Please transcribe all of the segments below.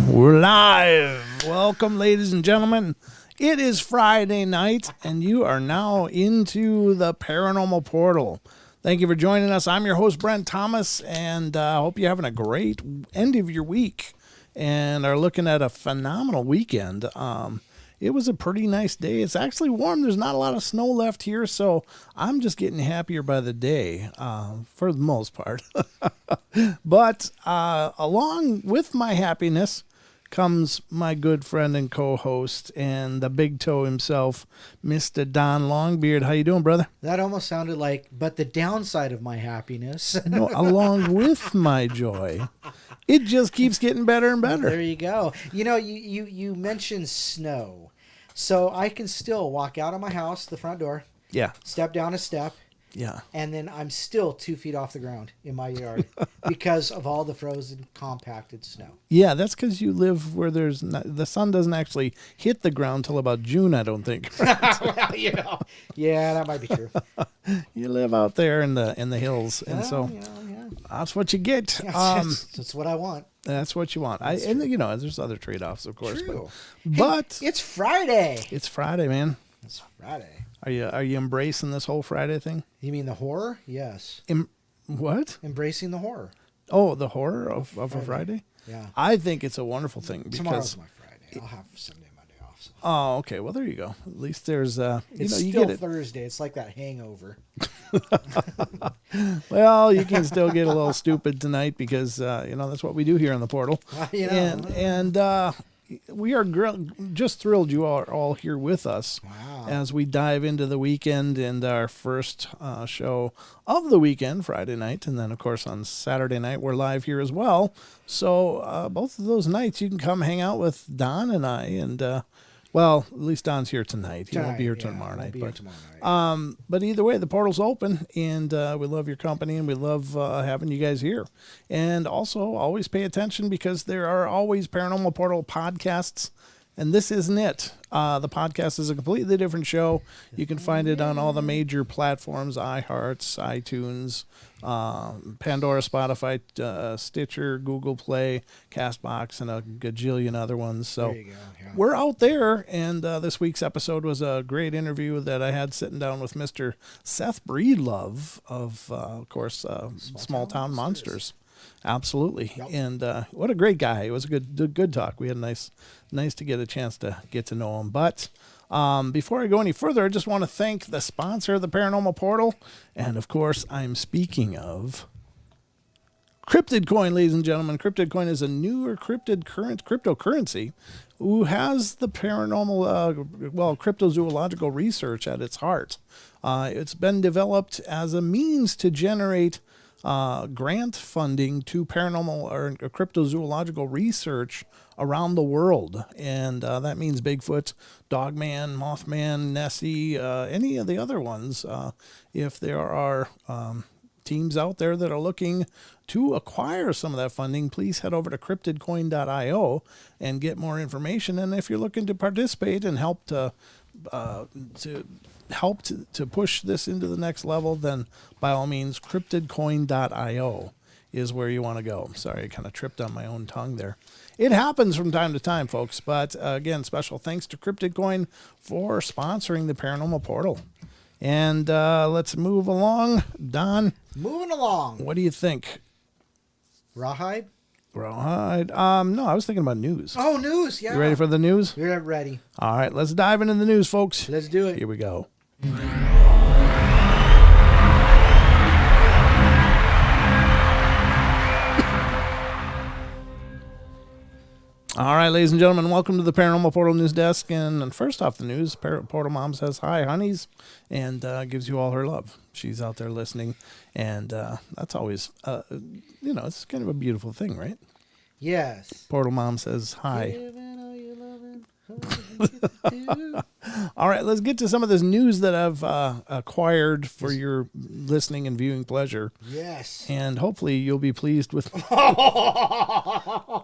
We're live. Welcome, ladies and gentlemen. It is Friday night, and you are now into the Paranormal Portal. Thank you for joining us. I'm your host, Brent Thomas, and I hope you're having a great end of your week and are looking at a phenomenal weekend. It was a pretty nice day. It's actually warm. There's not a lot of snow left here, so I'm just getting happier by the day for the most part. But along with my happiness comes my good friend and co-host and the big toe himself, Mr. Don Longbeard. How you doing, brother? That almost sounded like, but the downside of my happiness. No, along with my joy. It just keeps getting better and better. There you go. You know, you mentioned snow. So I can still walk out of my house, the front door. Yeah. Step down a step. Yeah. And then I'm still 2 feet off the ground in my yard because of all the frozen, compacted snow. Yeah, that's because you live where there's not, the sun doesn't actually hit the ground till about June, I don't think. Well, you know, yeah, that might be true. You live out there in the hills, and so that's what you get. That's what I want. That's what you want. And you know, there's other trade-offs, of course. True. But hey, it's Friday. It's Friday, man. It's Friday. Are you embracing this whole Friday thing? You mean the horror? Yes. What? Embracing the horror. Oh, the horror of a Friday? Yeah. I think it's a wonderful thing because tomorrow's my Friday. I'll have Sunday, Monday off. So. Oh, okay. Well, there you go. At least there's it's you still get it. Thursday. It's like that hangover. Well, you can still get a little stupid tonight because that's what we do here on the portal. And we are just thrilled you are all here with us. Wow. as we dive into the weekend and our first show of the weekend, Friday night. And then, of course, on Saturday night, we're live here as well. So both of those nights, you can come hang out with Don and I. And, well, at least Don's here tonight. He won't be here tomorrow night. But either way, the portal's open, and we love your company, and we love having you guys here. And also, always pay attention because there are always Paranormal Portal podcasts. And this isn't it. The podcast is a completely different show. You can find it on all the major platforms, iHearts, iTunes, Pandora, Spotify, Stitcher, Google Play, CastBox, and a gajillion other ones. So There you go. Yeah. we're out there, and this week's episode was a great interview that I had sitting down with Mr. Seth Breedlove of course, Small Town Monsters. Absolutely. Yep. And what a great guy. It was a good talk. We had nice to get a chance to get to know him. But before I go any further, I just want to thank the sponsor of the Paranormal Portal. And, of course, I'm speaking of Cryptocoin, ladies and gentlemen. Cryptocoin is a newer cryptocurrency who has the paranormal, cryptozoological research at its heart. It's been developed as a means to generate grant funding to paranormal or cryptozoological research around the world. And that means Bigfoot, Dogman, Mothman, Nessie, any of the other ones. If there are teams out there that are looking to acquire some of that funding, please head over to cryptidcoin.io and get more information. And if you're looking to participate and help to push this into the next level, then by all means, cryptidcoin.io is where you want to go. Sorry, I kind of tripped on my own tongue there. It happens from time to time, folks. But again, special thanks to Cryptocoin for sponsoring the Paranormal Portal. And let's move along. Don, Moving along. what do you think? Rawhide? Rawhide? No, I was thinking about news. Oh, news. Yeah. You ready for the news? We're ready. All right, let's dive into the news, folks. Let's do it. Here we go. All right, ladies and gentlemen, welcome to the Paranormal Portal News Desk. And first off the news, Portal Mom says hi, honeys, and gives you all her love. She's out there listening, and that's always, it's kind of a beautiful thing, right? Yes. Portal Mom says hi. All right, let's get to some of this news that I've acquired for your listening and viewing pleasure. Yes. And hopefully you'll be pleased with...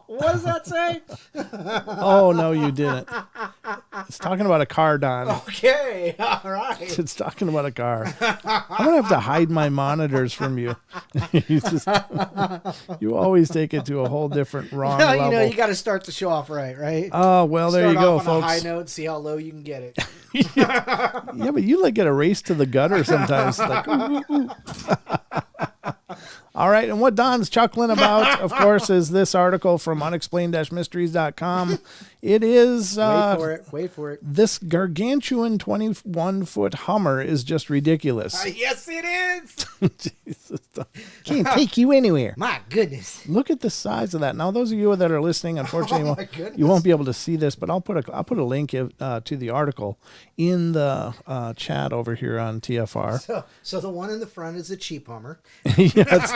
What does that say? Oh, no, you didn't. It's talking about a car, Don. Okay. All right. It's talking about a car. I'm going to have to hide my monitors from you. You always take it to a whole different wrong level. You got to start the show off right? Oh, well, there you go, Start off on folks. a high note, see how low you can get it. Yeah, but you like get a race to the gutter sometimes. Like, ooh, ooh, ooh. All right, and what Don's chuckling about, of course, is this article from unexplained-mysteries.com. It is... Wait for it. This gargantuan 21-foot Hummer is just ridiculous. Yes, it is. Jesus. Can't take you anywhere. My goodness. Look at the size of that. Now, those of you that are listening, unfortunately, you won't be able to see this, but I'll put a link to the article in the chat over here on TFR. So the one in the front is a cheap Hummer. Yeah,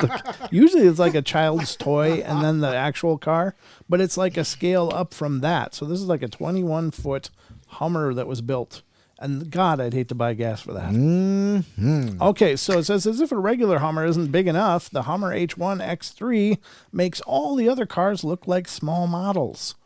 usually it's like a child's toy and then the actual car, but it's like a scale up from that. So this is like a 21-foot Hummer that was built. And God, I'd hate to buy gas for that. Mm-hmm. Okay, so it says, as if a regular Hummer isn't big enough, the Hummer H1 X3 makes all the other cars look like small models.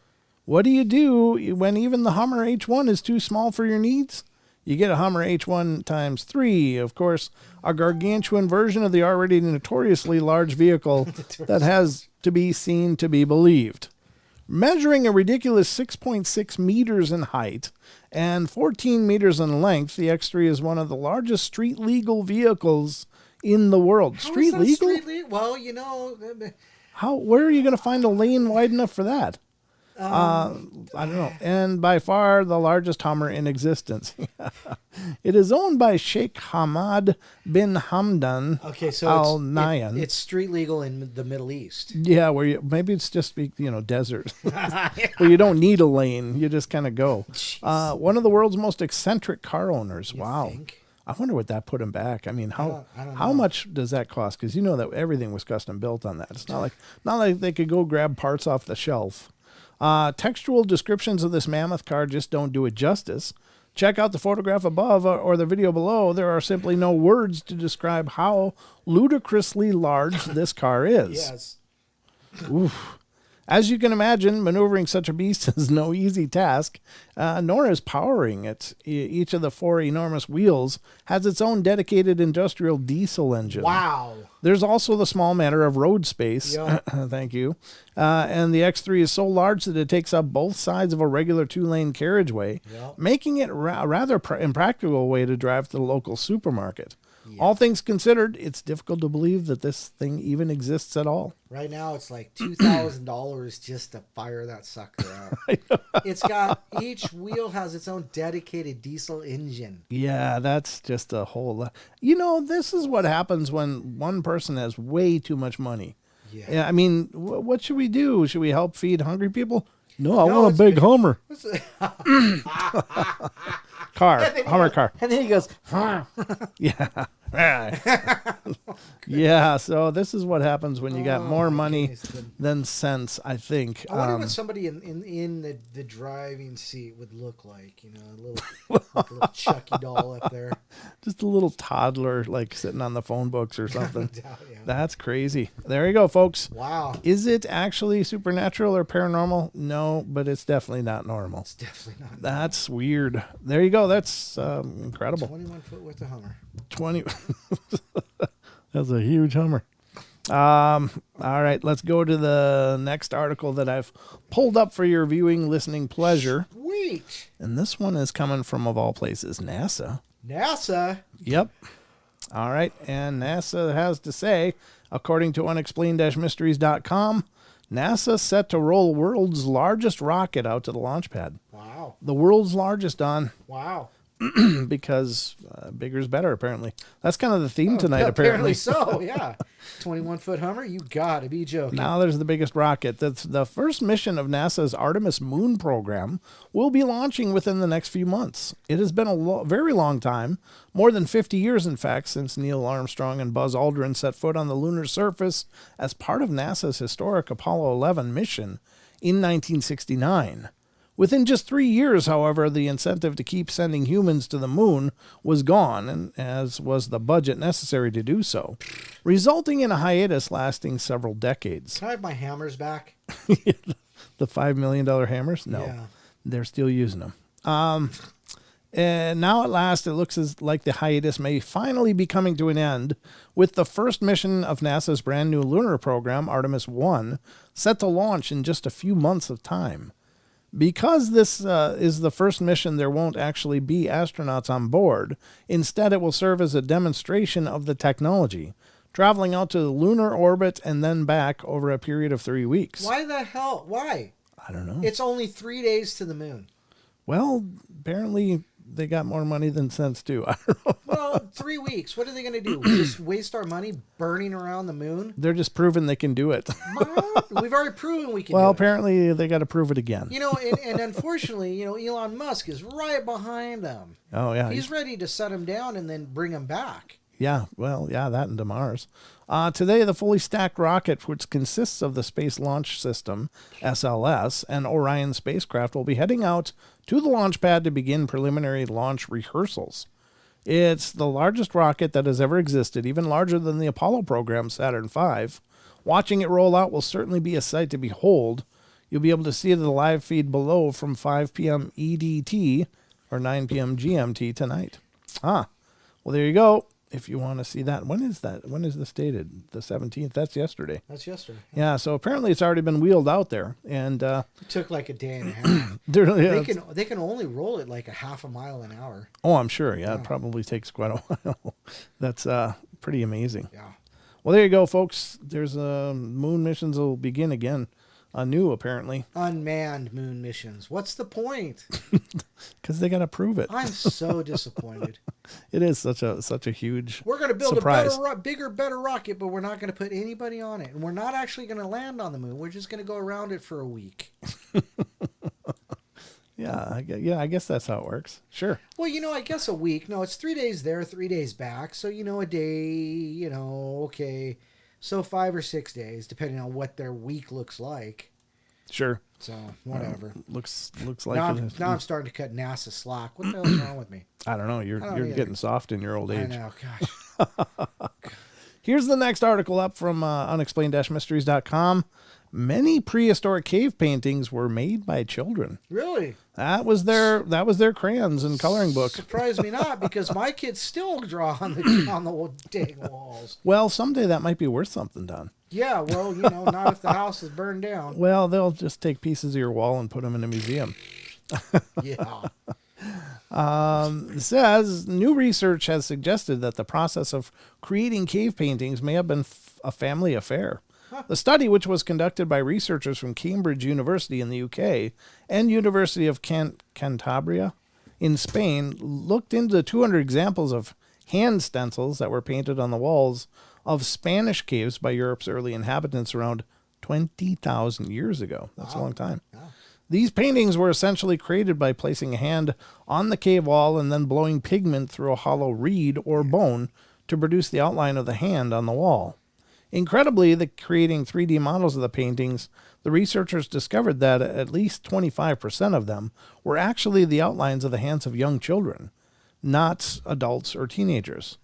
What do you do when even the Hummer H1 is too small for your needs? You get a Hummer H1 times 3, of course, a gargantuan version of the already notoriously large vehicle that has to be seen to be believed. Measuring a ridiculous 6.6 meters in height and 14 meters in length, the X3 is one of the largest street-legal vehicles in the world. Street legal? Well, Where are you going to find a lane wide enough for that? I don't know. And by far the largest Hummer in existence. It is owned by Sheikh Hamad bin Hamdan Okay, so Al Nahyan. it's street legal in the Middle East. Yeah, maybe it's just desert where you don't need a lane, you just kind of go. One of the world's most eccentric car owners. Wow. Think? I wonder what that put him back. I mean, I don't how know. much does that cost? Because you know that everything was custom built on that. It's not like they could go grab parts off the shelf. Textual descriptions of this mammoth car just don't do it justice. Check out the photograph above or the video below. There are simply no words to describe how ludicrously large this car is. Yes. Oof. As you can imagine, maneuvering such a beast is no easy task, nor is powering it. Each of the 4 enormous wheels has its own dedicated industrial diesel engine. Wow. There's also the small matter of road space. Yep. Thank you. And the X3 is so large that it takes up both sides of a regular 2-lane carriageway, Yep. making it a rather impractical way to drive to the local supermarket. Yes. All things considered, it's difficult to believe that this thing even exists at all. Right now, it's like $2,000 just to fire that sucker out. It's got each wheel has its own dedicated diesel engine. Yeah, that's just a whole lot. This is what happens when one person has way too much money. Yeah. I mean, what should we do? Should we help feed hungry people? No, I No, want a big Hummer. Hummer car. And then he goes, Yeah. Yeah, so this is what happens when you got more money than sense, I think. I wonder what somebody in the driving seat would look like. A little Chucky doll up there. Just a little toddler, like sitting on the phone books or something. No doubt, yeah. That's crazy. There you go, folks. Wow. Is it actually supernatural or paranormal? No, but it's definitely not normal. It's definitely not. That's weird. There you go. That's incredible. 21 foot with a Hummer. 20. That's a huge Hummer. All right, let's go to the next article that I've pulled up for your viewing, listening pleasure. Sweet. And this one is coming from, of all places, NASA. NASA. Yep. All right, and NASA has to say, according to unexplained-mysteries.com, NASA set to roll world's largest rocket out to the launch pad. Wow. The world's largest, Don. Wow. Because bigger's better, apparently. That's kind of the theme tonight, apparently. so, yeah. 21-foot Hummer, you gotta be joking. Now there's the biggest rocket. That's the first mission of NASA's Artemis moon program will be launching within the next few months. It has been a very long time, more than 50 years, in fact, since Neil Armstrong and Buzz Aldrin set foot on the lunar surface as part of NASA's historic Apollo 11 mission in 1969. Within just 3 years, however, the incentive to keep sending humans to the moon was gone, and as was the budget necessary to do so, resulting in a hiatus lasting several decades. Can I have my hammers back? The $5 million hammers? No, Yeah. They're still using them. And now at last, it looks like the hiatus may finally be coming to an end, with the first mission of NASA's brand new lunar program, Artemis 1, set to launch in just a few months of time. Because this is the first mission, there won't actually be astronauts on board. Instead, it will serve as a demonstration of the technology, traveling out to the lunar orbit and then back over a period of 3 weeks. Why the hell? Why? I don't know. It's only 3 days to the moon. Well, apparently they got more money than sense, too. I don't know. Well, 3 weeks. What are they going to do? Just waste our money burning around the moon? They're just proving they can do it. We've already proven we can Well, do it. apparently they got to prove it again. And unfortunately, Elon Musk is right behind them. Oh, yeah. He's ready to set him down and then bring him back. Yeah, well, yeah, that and to Mars. Today, the fully stacked rocket, which consists of the Space Launch System, SLS, and Orion spacecraft, will be heading out to the launch pad to begin preliminary launch rehearsals. It's the largest rocket that has ever existed, even larger than the Apollo program, Saturn V. Watching it roll out will certainly be a sight to behold. You'll be able to see the live feed below from 5 p.m. EDT or 9 p.m. GMT tonight. Well, there you go. If you want to see that. When is that? When is this dated? The 17th? That's yesterday. That's yesterday. Yeah, so apparently it's already been wheeled out there. And It took like a day and a half. They can only roll it like a half a mile an hour. Oh, I'm sure. Yeah, it probably takes quite a while. That's pretty amazing. Yeah. Well, there you go, folks. There's moon missions will begin again. new, apparently. Unmanned moon missions. What's the point? Because they got to prove it. I'm so disappointed. It is such a huge We're going to build surprise. a bigger, better rocket, but we're not going to put anybody on it. And we're not actually going to land on the moon. We're just going to go around it for a week. Yeah, I guess that's how it works. Sure. Well, I guess a week. No, it's 3 days there, 3 days back. So, a day, okay. So 5 or 6 days, depending on what their week looks like. Sure. So, whatever. Looks like now I'm starting to cut NASA slack. What the hell is wrong with me? I don't know. You're getting soft in your old age. I know, gosh. Here's the next article up from unexplained-mysteries.com. Many prehistoric cave paintings were made by children. Really? That was their crayons and coloring book. Surprised me not, because my kids still draw on the dang walls. Well, someday that might be worth something, Don. Yeah, well, not if the house is burned down. Well, they'll just take pieces of your wall and put them in a museum. Yeah. It says new research has suggested that the process of creating cave paintings may have been a family affair. The study, which was conducted by researchers from Cambridge University in the UK and University of Cantabria in Spain, looked into 200 examples of hand stencils that were painted on the walls of Spanish caves by Europe's early inhabitants around 20,000 years ago. That's a long time. Wow. These paintings were essentially created by placing a hand on the cave wall and then blowing pigment through a hollow reed or bone to produce the outline of the hand on the wall. Incredibly, creating 3D models of the paintings, the researchers discovered that at least 25% of them were actually the outlines of the hands of young children, not adults or teenagers.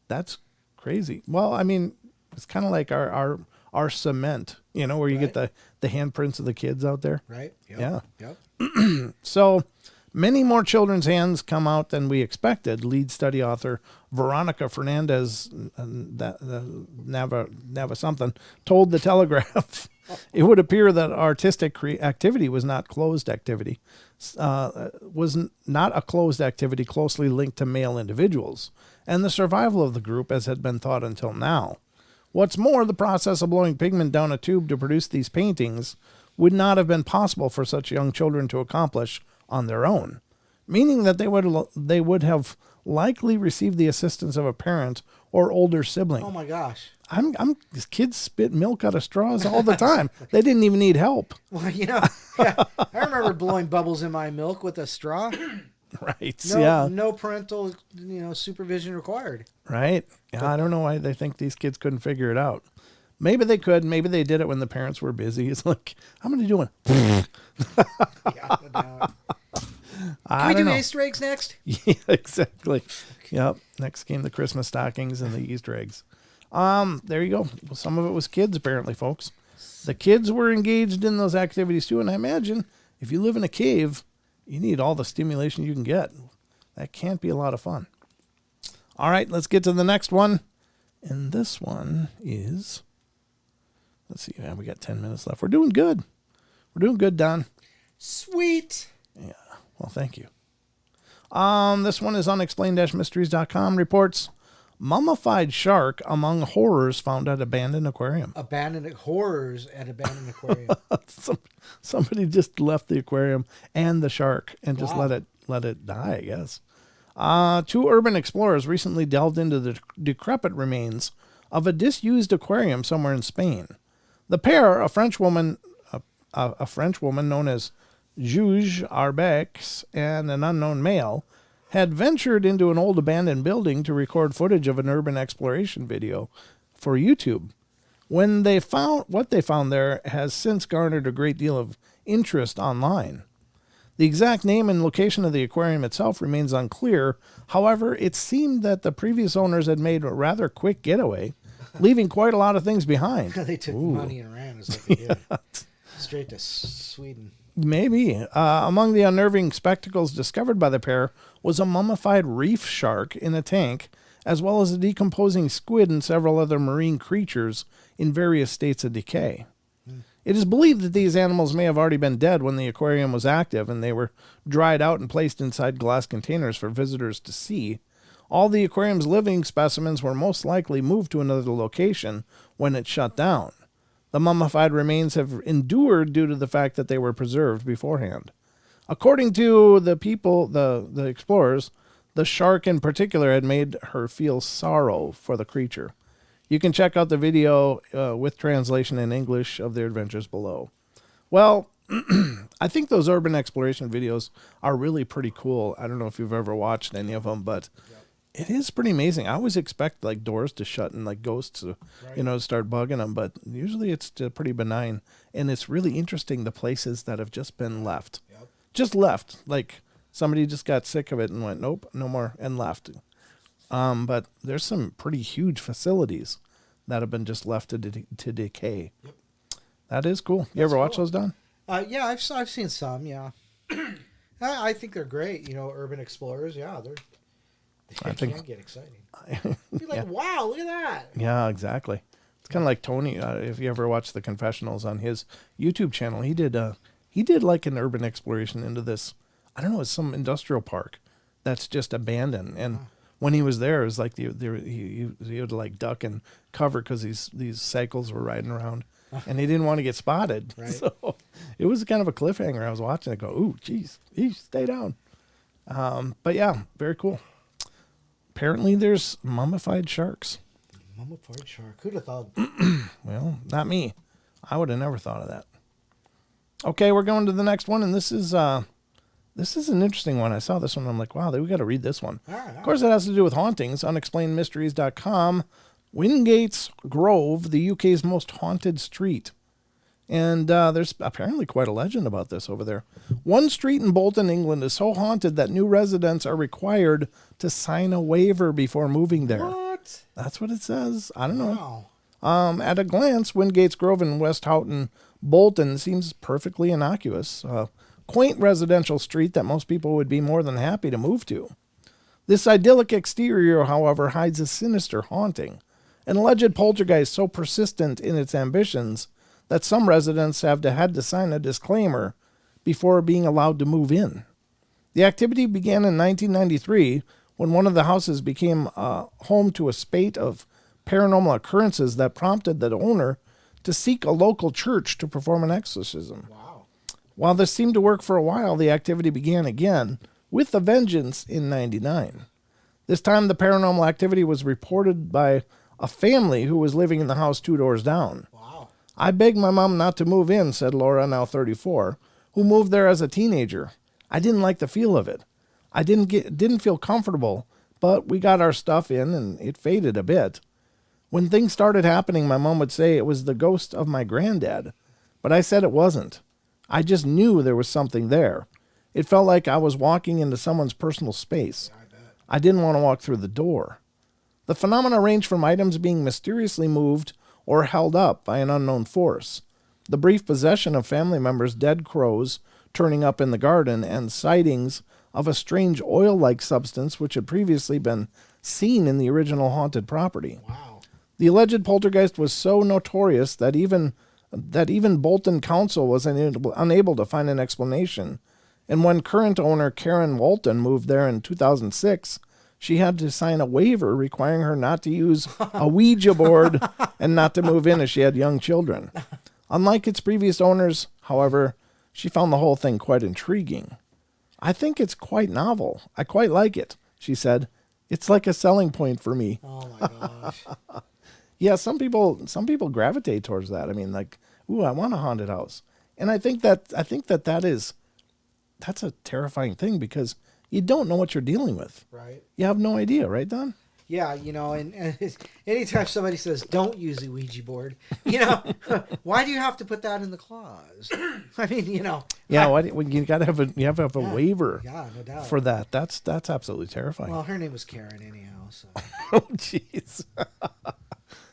That's crazy. Well, I mean, it's kind of like our cement, where you get the handprints of the kids out there. Right? Yep. Yeah. Yep. So many more children's hands come out than we expected, lead study author Veronica Fernandez Nava something told The Telegraph. It would appear that artistic activity was not closed activity, was not a closed activity closely linked to male individuals, and the survival of the group as had been thought until now. What's more, the process of blowing pigment down a tube to produce these paintings would not have been possible for such young children to accomplish on their own, meaning that they would have likely received the assistance of a parent or older sibling. Oh my gosh. These kids spit milk out of straws all the time. They didn't even need help. Well, yeah, I remember blowing bubbles in my milk with a straw. Right. Yeah. No parental, supervision required. Right. Yeah, I don't know why they think these kids couldn't figure it out. Maybe they could. Maybe they did it when the parents were busy. It's like, how many doing? Yeah, no doubt. Can we do Easter eggs next? Yeah, exactly. Okay. Yep. Next came the Christmas stockings and the Easter eggs. There you go. Well, some of it was kids, apparently, folks. The kids were engaged in those activities too. And I imagine if you live in a cave, you need all the stimulation you can get. That can't be a lot of fun. All right, let's get to the next one. And this one is, let's see, we got 10 minutes left. We're doing good. We're doing good, Don. Sweet. Yeah. Well, thank you. This one is unexplained-mysteries.com reports mummified shark among horrors found at abandoned aquarium. Horrors at abandoned aquarium. Somebody just left the aquarium and the shark and just let it die, I guess. Two urban explorers recently delved into the decrepit remains of a disused aquarium somewhere in Spain. The pair, a French woman known as Juge Arbex and an unknown male, had ventured into an old abandoned building to record footage of an urban exploration video for YouTube. What they found there has since garnered a great deal of interest online. The exact name and location of the aquarium itself remains unclear. However, it seemed that the previous owners had made a rather quick getaway, leaving quite a lot of things behind. They took money and ran as they did. Straight to Sweden. Maybe. Among the unnerving spectacles discovered by the pair was a mummified reef shark in a tank, as well as a decomposing squid and several other marine creatures in various states of decay. It is believed that these animals may have already been dead when the aquarium was active, and they were dried out and placed inside glass containers for visitors to see. All the aquarium's living specimens were most likely moved to another location when it shut down. The mummified remains have endured due to the fact that they were preserved beforehand. According to the people, the explorers, the shark in particular had made her feel sorrow for the creature. You can check out the video with translation in English of their adventures below. Well, I think those urban exploration videos are really pretty cool. I don't know if you've ever watched any of them, but it is pretty amazing. I always expect like doors to shut and like ghosts to, start bugging them, but usually it's pretty benign. And it's really interesting the places that have just been left. Yep. Just left. Like somebody just got sick of it and went, nope, no more, and left. But there's some pretty huge facilities that have been just left to decay. Yep. That is cool. You ever watch those, Don? Yeah, I've seen some. Yeah, I think they're great. Urban explorers. Yeah, they can get exciting. Be like, wow, look at that. Yeah, exactly. It's kind of like Tony. If you ever watch the confessionals on his YouTube channel, he did like an urban exploration into this. I don't know, it's some industrial park that's just abandoned. And when he was there, it was like he would like duck and cover because these cycles were riding around. And he didn't want to get spotted. Right. So it was kind of a cliffhanger. I was watching it go, ooh, geez, stay down. But yeah, very cool. Apparently there's mummified sharks. Mummified shark. Who'd have thought? Well, not me. I would have never thought of that. Okay, we're going to the next one, and this is an interesting one. I saw this one. I'm like, wow, we got to read this one. All right. Of course, it has to do with hauntings. Unexplainedmysteries.com. Wingate's Grove, the UK's most haunted street. And there's apparently quite a legend about this over there. One street in Bolton, England is so haunted that new residents are required to sign a waiver before moving there. What? That's what it says. I don't know. At a glance, Wingate's Grove in West Houghton, Bolton seems perfectly innocuous. Quaint residential street that most people would be more than happy to move to. This idyllic exterior, however, hides a sinister haunting. An alleged poltergeist so persistent in its ambitions that some residents had to sign a disclaimer before being allowed to move in. The activity began in 1993 when one of the houses became home to a spate of paranormal occurrences that prompted the owner to seek a local church to perform an exorcism. Wow. While this seemed to work for a while, the activity began again with a vengeance in 1999. This time the paranormal activity was reported by a family who was living in the house 2 doors down. Wow. I begged my mom not to move in, said Laura, now 34, who moved there as a teenager. I didn't like the feel of it. I didn't feel comfortable, but we got our stuff in and it faded a bit. When things started happening, my mom would say it was the ghost of my granddad, but I said it wasn't. I just knew there was something there. It felt like I was walking into someone's personal space. Yeah, I didn't want to walk through the door. The phenomena range from items being mysteriously moved or held up by an unknown force, the brief possession of family members' dead crows turning up in the garden, and sightings of a strange oil-like substance which had previously been seen in the original haunted property. Wow. The alleged poltergeist was so notorious that even Bolton Council was unable to find an explanation, and when current owner Karen Walton moved there in 2006, she had to sign a waiver requiring her not to use a Ouija board and not to move in as she had young children. Unlike its previous owners, however, she found the whole thing quite intriguing. I think it's quite novel. I quite like it, she said. It's like a selling point for me. Oh my gosh. Yeah, some people gravitate towards that. I mean, like, ooh, I want a haunted house. And I think that's a terrifying thing because you don't know what you're dealing with. Right. You have no idea, right, Don? Yeah, and anytime somebody says, don't use the Ouija board, why do you have to put that in the clause? I mean, Yeah, you got to have a waiver no doubt. for that. That's absolutely terrifying. Well, her name was Karen anyhow, so. Oh, jeez.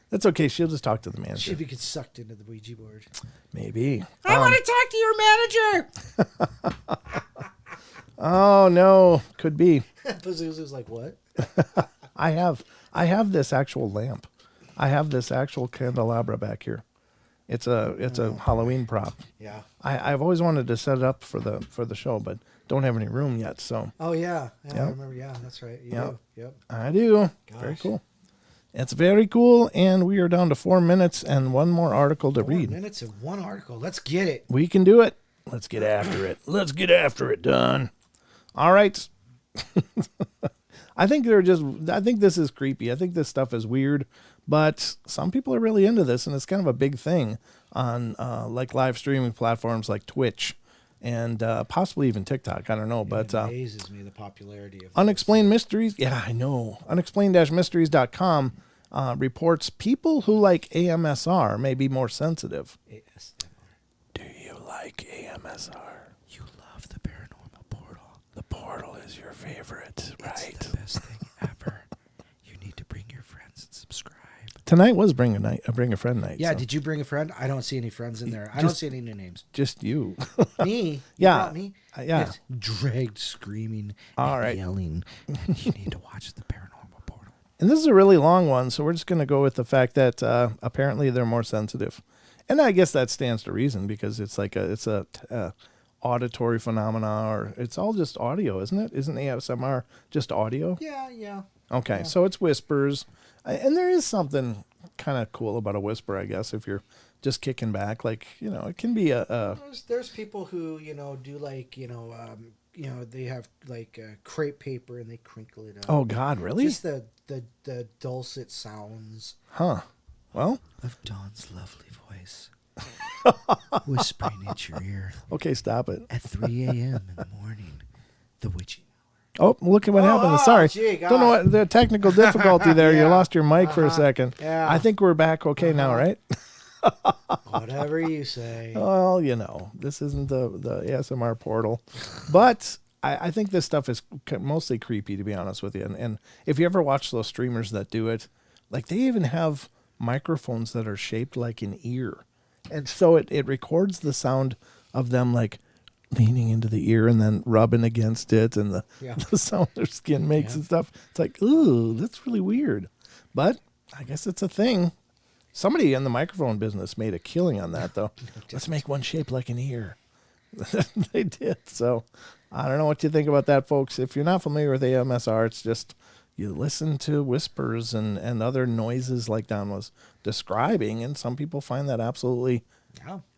That's okay. She'll just talk to the manager. She'd get sucked into the Ouija board. Maybe. I want to talk to your manager. Oh, no. Could be. Pazuzu's like, what? I have this actual lamp. I have this actual candelabra back here. It's a Halloween prop. Yeah. I've always wanted to set it up for the show, but don't have any room yet. So. Oh yeah. I remember. Yeah, that's right. You do. Yep. I do. Gosh. Very cool. It's very cool, and we are down to 4 minutes and one more article to read. 4 minutes and one article. Let's get it. We can do it. Let's get after it. Let's get after it, Don. All right. I think this is creepy. I think this stuff is weird, but some people are really into this, and it's kind of a big thing on like live streaming platforms like Twitch and possibly even TikTok. I don't know, but it amazes me the popularity of Unexplained Mysteries. Yeah, I know. Unexplained-mysteries.com reports people who like AMSR may be more sensitive. ASMR. Do you like AMSR? You love the Paranormal Portal. The portal is your favorite, right? It's the best thing ever. You need to bring your friends and subscribe. Tonight was bring a friend night. Yeah, so. did you bring a friend? I don't see any friends in there. I don't see any new names. Just you. Me? Yeah. Me? Yeah. It's dragged, screaming, All and right. yelling. And you need to watch the Paranormal Portal. And this is a really long one, so we're just going to go with the fact that apparently they're more sensitive. And I guess that stands to reason because it's like it's a auditory phenomena, or it's all just audio, isn't it? Isn't ASMR just audio? Yeah. Okay, so it's whispers. And there is something kind of cool about a whisper, I guess, if you're just kicking back. Like, it can be There's people who, do like, they have like crepe paper and they crinkle it up. Oh, God, really? Just the dulcet sounds. Huh. Well. Of Dawn's lovely voice. Whispering at your ear. Okay, stop it. At 3 a.m. in the morning. The witching. Oh, look at what happened. Sorry. Gee, don't know what the technical difficulty there. Yeah. You lost your mic for a second. Yeah. I think we're back okay now, right? Whatever you say. Well, this isn't the ASMR portal. But I think this stuff is mostly creepy, to be honest with you. And if you ever watch those streamers that do it, like they even have microphones that are shaped like an ear. And so it records the sound of them like leaning into the ear and then rubbing against it and the sound their skin makes and stuff. It's like, ooh, that's really weird. But I guess it's a thing. Somebody in the microphone business made a killing on that, though. Let's make one shaped like an ear. They did. So I don't know what you think about that, folks. If you're not familiar with AMSR, it's just you listen to whispers and other noises like Don was describing, and some people find that absolutely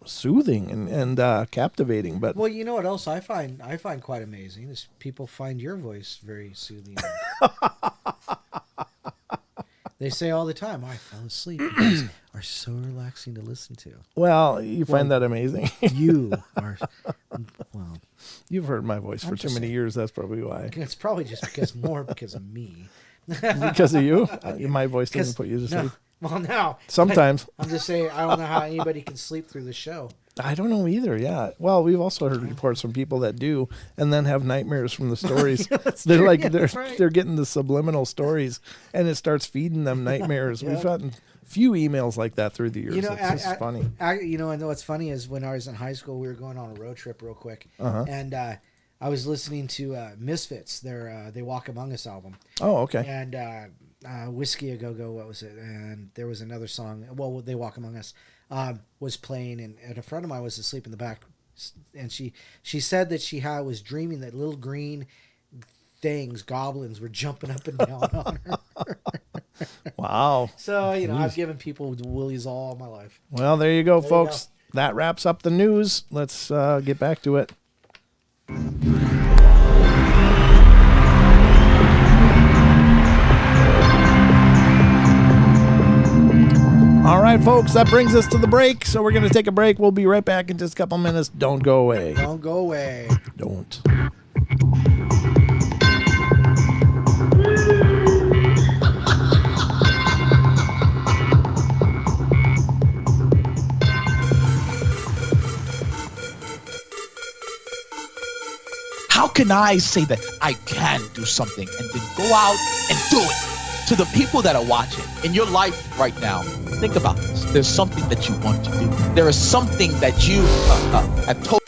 soothing and captivating. But well, you know what else I find quite amazing is people find your voice very soothing. They say all the time, I fell asleep. You guys are so relaxing to listen to. Well, you find that amazing. You are, You've heard my voice for too many years. That's probably why. It's probably just because of me. Because of you? My voice doesn't put you to sleep. Well, now. Sometimes. I'm just saying, I don't know how anybody can sleep through the show. I don't know either, yeah. Well, we've also heard reports from people that do and then have nightmares from the stories. They're getting the subliminal stories and it starts feeding them nightmares. We've gotten a few emails like that through the years. It's just funny. And what's funny is when I was in high school, we were going on a road trip real quick. And I was listening to Misfits, their They Walk Among Us album. Oh, okay. And Whiskey A Go-Go, what was it? And there was another song, well, They Walk Among Us, was playing, and a friend of mine was asleep in the back, and she said that she was dreaming that little green things, goblins, were jumping up and down on her. Wow. So, I've given people the willies all my life. Well, there you go, folks. That wraps up the news. Let's get back to it. All right, folks, that brings us to the break. So we're going to take a break. We'll be right back in just a couple minutes. Don't go away. Don't go away. Don't. How can I say that I can do something and then go out and do it? To the people that are watching, in your life right now, think about this. There's something that you want to do. There is something that you have told.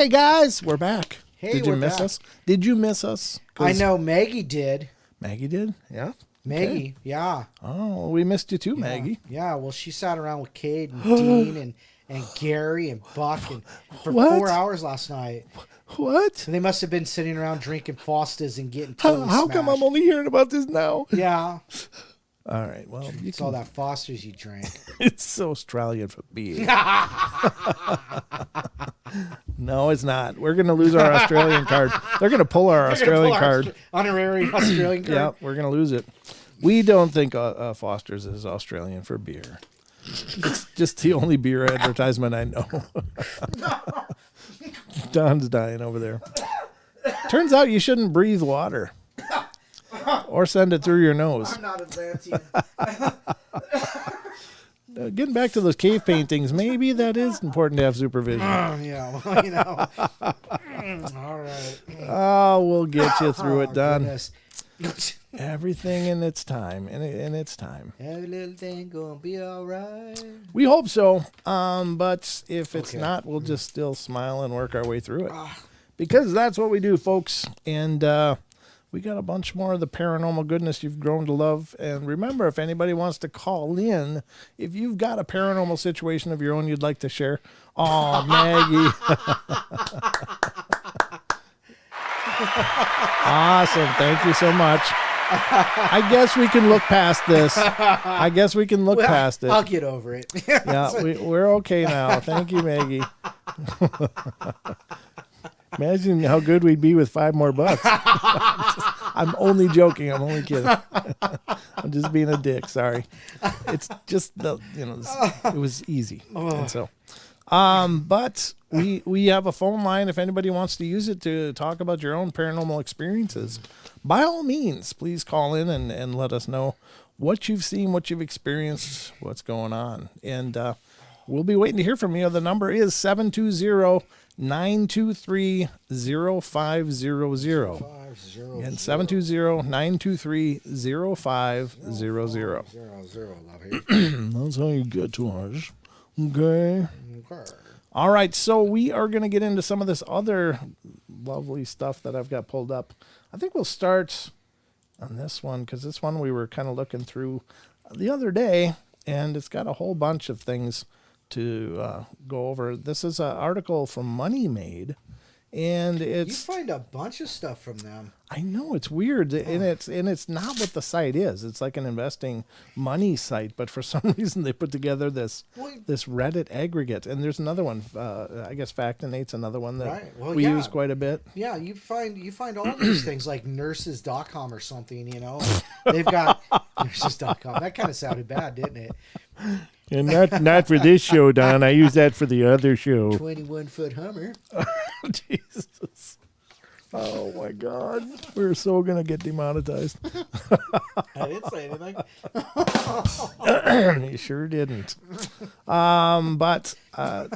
Hey guys, we're back. Hey, did you we're miss back. us? Did you miss us? I know Maggie did. Maggie did? Yeah. Maggie, yeah. Oh, we missed you too, Maggie. Yeah, well, she sat around with Cade and Dean and Gary and Buck and for What? 4 hours last night. What? So they must have been sitting around drinking Fostas and getting How totally come I'm smashed. only hearing about this now? Yeah, All right. Well, you it's all that Foster's you drank. it's so Australian for beer. No, it's not. We're going to lose our Australian card. They're going to pull our Australian card. Honorary Australian card. Yeah, we're going to lose it. We don't think Foster's is Australian for beer. It's just the only beer advertisement I know. Don's dying over there. Turns out you shouldn't breathe water or send it through your nose. I'm not advancing. Getting back to those cave paintings, maybe that is important to have supervision. Yeah, well, you know. All right. Oh, we'll get you through it, Don. Goodness. Everything in its time. In its time. Every little thing gonna be all right. We hope so. But if it's Okay. not, we'll just still smile and work our way through it. Because that's what we do, folks. And we got a bunch more of the paranormal goodness you've grown to love. And remember, if anybody wants to call in, if you've got a paranormal situation of your own you'd like to share. Oh, Maggie. Awesome. Thank you so much. I guess we can look past this. Past it. I'll get over it. Yeah, we're okay now. Thank you, Maggie. Imagine how good we'd be with $5 more. I'm only joking. I'm only kidding. I'm just being a dick. Sorry. It's just it was easy. And so, but we have a phone line. If anybody wants to use it to talk about your own paranormal experiences, by all means, please call in and let us know what you've seen, what you've experienced, what's going on. And we'll be waiting to hear from you. The number is 720-923-0500. And 720-923-0500. That's how you get to us. Okay. All right, so we are going to get into some of this other lovely stuff that I've got pulled up. I think we'll start on this one because this one we were kind of looking through the other day, and it's got a whole bunch of things to go over. This is an article from Money Made, and You it's find a bunch of stuff from them. I know it's weird, and it's not what the site is. It's like an investing money site, but for some reason they put together this Reddit aggregate. And there's another one. I guess Factinate's another one that Right. Well, we yeah. use quite a bit. Yeah, you find all these things like nurses.com or something, you know. They've got nurses.com. That kind of sounded bad, didn't it? And not for this show, Don. I use that for the other show. 21-foot Hummer. Jesus. Oh my God. We're so gonna get demonetized. I didn't say anything. You sure didn't. But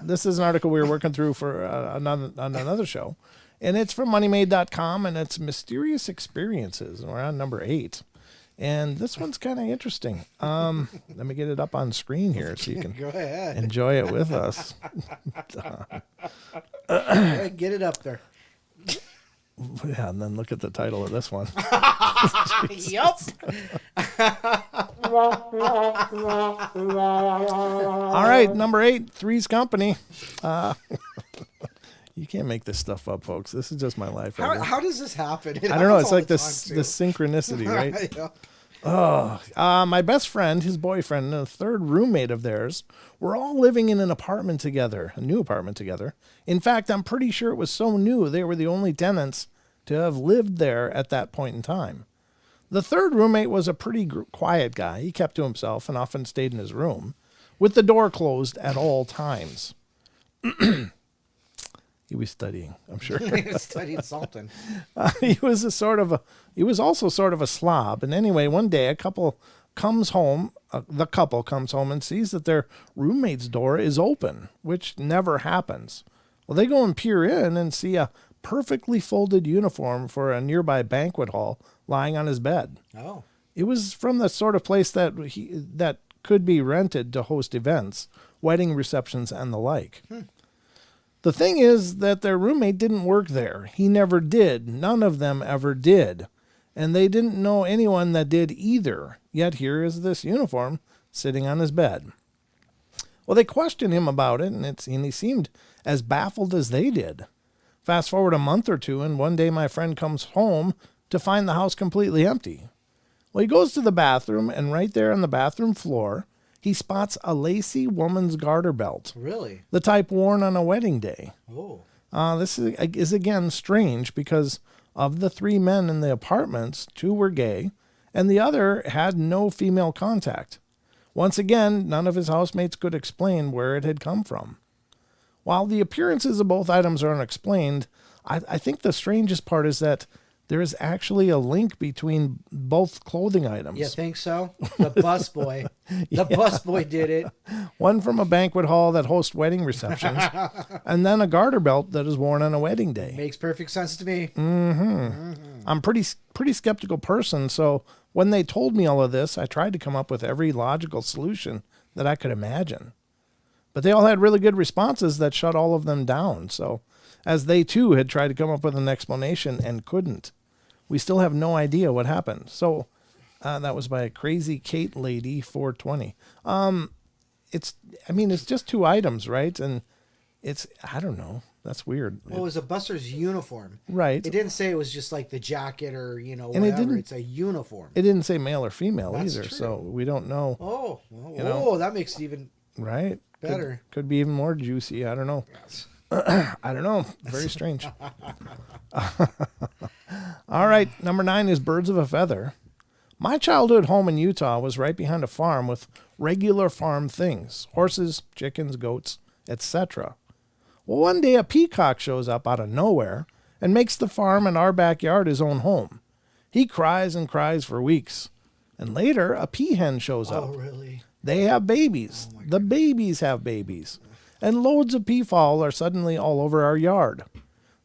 this is an article we were working through for another show, and it's from moneymade.com, and it's mysterious experiences. And we're on number 8, and this one's kind of interesting. Let me get it up on screen here so you can Go ahead. enjoy it with us. Hey, get it up there. Yeah, and then look at the title of this one. Yup. All right, number 8, Three's Company. You can't make this stuff up, folks. This is just my life. Right here. How does this happen? I don't know. It's like this synchronicity, right? Yeah. My best friend, his boyfriend, and a third roommate of theirs were all living in an apartment together, a new apartment together. In fact, I'm pretty sure it was so new they were the only tenants to have lived there at that point in time. The third roommate was a pretty quiet guy. He kept to himself and often stayed in his room, with the door closed at all times. He was studying, I'm sure. He was studying something. He was also sort of a slob. And anyway, one day the couple comes home and sees that their roommate's door is open, which never happens. Well, they go and peer in and see a perfectly folded uniform for a nearby banquet hall lying on his bed. Oh. It was from the sort of place that could be rented to host events, wedding receptions, and the like. The The thing is that their roommate didn't work there. He never did. None of them ever did. And they didn't know anyone that did either. Yet here is this uniform sitting on his bed. Well, they questioned him about it, and he seemed as baffled as they did. Fast forward a month or two, and one day my friend comes home to find the house completely empty. Well, he goes to the bathroom, and right there on the bathroom floor, he spots a lacy woman's garter belt. Really? The type worn on a wedding day. Oh. This is again strange because of the 3 men in the apartments, 2 were gay, and the other had no female contact. Once again, none of his housemates could explain where it had come from. While the appearances of both items are unexplained, I think the strangest part is that there is actually a link between both clothing items. You think so? The busboy. The busboy did it. One from a banquet hall that hosts wedding receptions, and then a garter belt that is worn on a wedding day. Makes perfect sense to me. I'm pretty skeptical person, so when they told me all of this, I tried to come up with every logical solution that I could imagine. But they all had really good responses that shut all of them down, so as they too had tried to come up with an explanation and couldn't. We still have no idea what happened. So that was by Crazy Kate Lady 420. It's just 2 items, right? And I don't know. That's weird. Well, it was a buster's uniform. Right. It didn't say it was just like the jacket or, And whatever. It's a uniform. It didn't say male or female That's either, true. so we don't know. Oh, well, that makes it even Right. better. Could be even more juicy. I don't know. Yes. I don't know. Very strange. All right. Number 9 is birds of a feather. My childhood home in Utah was right behind a farm with regular farm things, horses, chickens, goats, etc. Well, one day a peacock shows up out of nowhere and makes the farm and our backyard his own home. He cries and cries for weeks. And later, a peahen shows up. Oh, really? They have babies. The babies have babies. And loads of peafowl are suddenly all over our yard.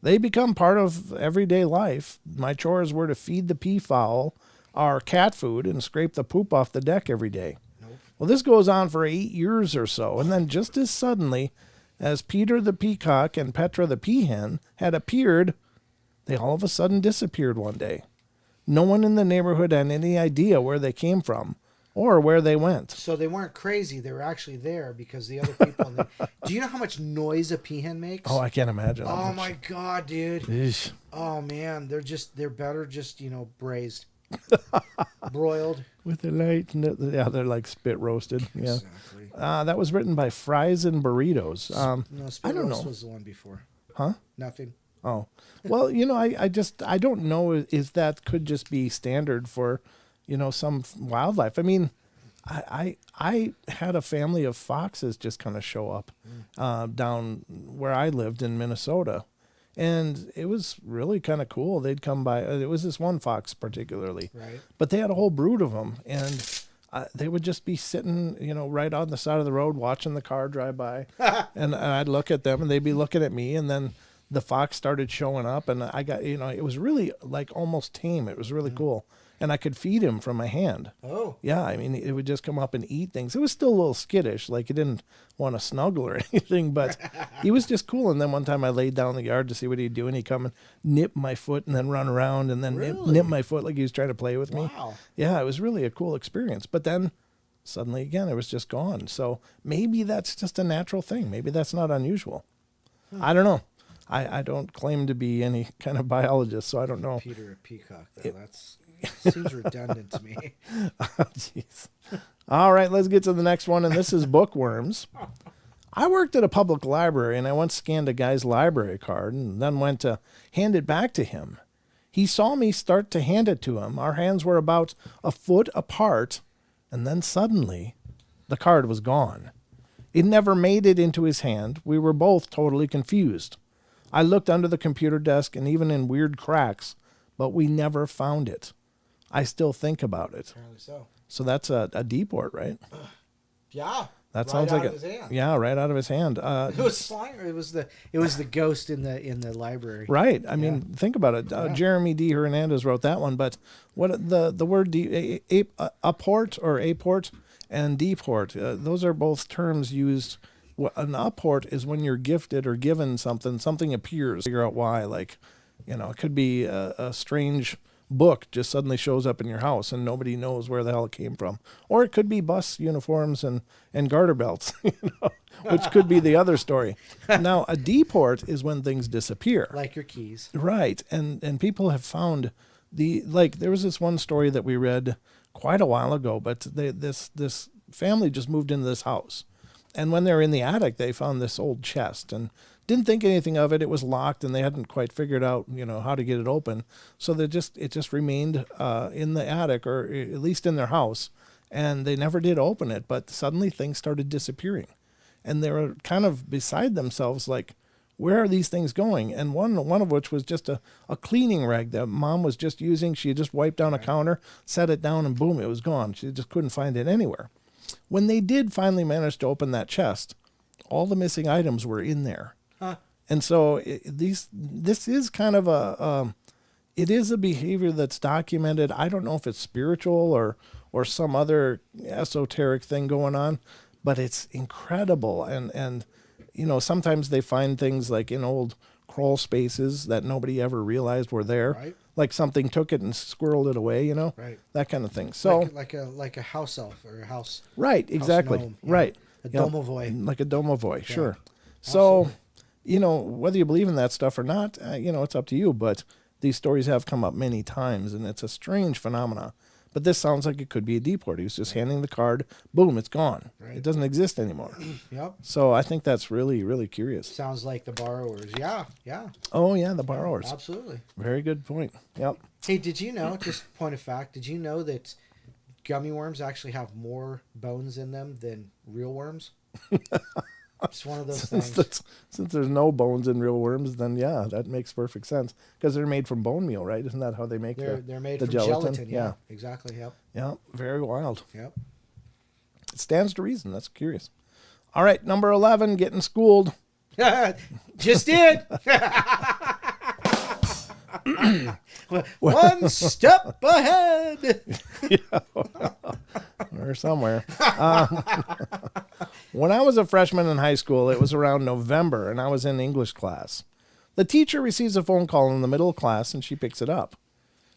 They become part of everyday life. My chores were to feed the peafowl our cat food and scrape the poop off the deck every day. Nope. Well, this goes on for 8 years or so. And then just as suddenly as Peter the peacock and Petra the peahen had appeared, they all of a sudden disappeared one day. No one in the neighborhood had any idea where they came from or where they went. So they weren't crazy. They were actually there because the other people... Do you know how much noise a peahen makes? Oh, I can't imagine. Oh, my God, dude. Eesh. Oh, man. They're better just, braised. Broiled. With the light. They're like spit roasted. Yeah. Exactly. That was written by Fries and Burritos. No, I spit don't roast know. was the one before. Huh? Nothing. Oh. Well, I don't know if that could just be standard for, some wildlife. I mean, I had a family of foxes just kind of show up down where I lived in Minnesota. And it was really kind of cool. They'd come by. It was this one fox particularly. Right. But they had a whole brood of them. And they would just be sitting, right on the side of the road watching the car drive by. And I'd look at them and they'd be looking at me. And then the fox started showing up. And I got, it was really like almost tame. It was really cool. And I could feed him from my hand. Oh. Yeah, I mean, it would just come up and eat things. It was still a little skittish, like it didn't want to snuggle or anything, but he was just cool. And then one time I laid down in the yard to see what he'd do, and he'd come and nip my foot and then run around and then nip my foot like he was trying to play with me. Wow. Yeah, it was really a cool experience. But then suddenly again, it was just gone. So maybe that's just a natural thing. Maybe that's not unusual. I don't know. I don't claim to be any kind of biologist, so I don't know. Peter a peacock, though. That's seems redundant to me. Oh, jeez. All right, let's get to the next one, and this is bookworms. I worked at a public library, and I once scanned a guy's library card and then went to hand it back to him. He saw me start to hand it to him. Our hands were about a foot apart, and then suddenly the card was gone. It never made it into his hand. We were both totally confused. I looked under the computer desk and even in weird cracks, but we never found it. I still think about it. Apparently so. So that's a deport, right? Yeah. That sounds like his hand. Yeah, right out of his hand. It was slime. It was the ghost in the library. Right. I mean, think about it. Jeremy D. Hernandez wrote that one, but what the word apport or aport and deport, those are both terms used Well, an upport is when you're gifted or given something appears. Figure out why. Like, it could be a strange book just suddenly shows up in your house and nobody knows where the hell it came from. Or it could be bus uniforms and garter belts, which could be the other story. Now, a deport is when things disappear. Like your keys. Right. And people have found there was this one story that we read quite a while ago, but this family just moved into this house. And when they were in the attic, they found this old chest and didn't think anything of it. It was locked and they hadn't quite figured out, how to get it open. So it just remained in the attic, or at least in their house. And they never did open it, but suddenly things started disappearing. And they were kind of beside themselves, like, where are these things going? And one of which was just a cleaning rag that mom was just using. She had just wiped down a counter, set it down, and boom, it was gone. She just couldn't find it anywhere. When they did finally manage to open that chest, all the missing items were in there. Huh. And so this is kind of it is a behavior that's documented. I don't know if it's spiritual or some other esoteric thing going on, but it's incredible. And sometimes they find things like in old crawl spaces that nobody ever realized were there. Right. Like something took it and squirreled it away, Right. That kind of thing. So like a house elf or a house. right, exactly. Gnome, right. A domovoi. Like a domovoi, Yeah. sure. So, whether you believe in that stuff or not, it's up to you. But these stories have come up many times, and it's a strange phenomena. But this sounds like it could be a deport. He was just handing the card, boom, it's gone. Right. It doesn't exist anymore. Yep. So I think that's really, really curious. Sounds like the borrowers. Yeah. Oh, yeah, the borrowers. Absolutely. Very good point. Yep. Hey, did you know, just point of fact, did you know that gummy worms actually have more bones in them than real worms? It's one of those things. Since there's no bones in real worms, then yeah, that makes perfect sense. Because they're made from bone meal, right? Isn't that how they make They're made the from gelatin? Yeah, exactly. Yep. Yeah, very wild. Yep. It stands to reason. That's curious. All right, number 11, getting schooled. Just did. One step ahead. Or somewhere. When I was a freshman in high school, it was around November, and I was in English class. The teacher receives a phone call in the middle of class, and she picks it up.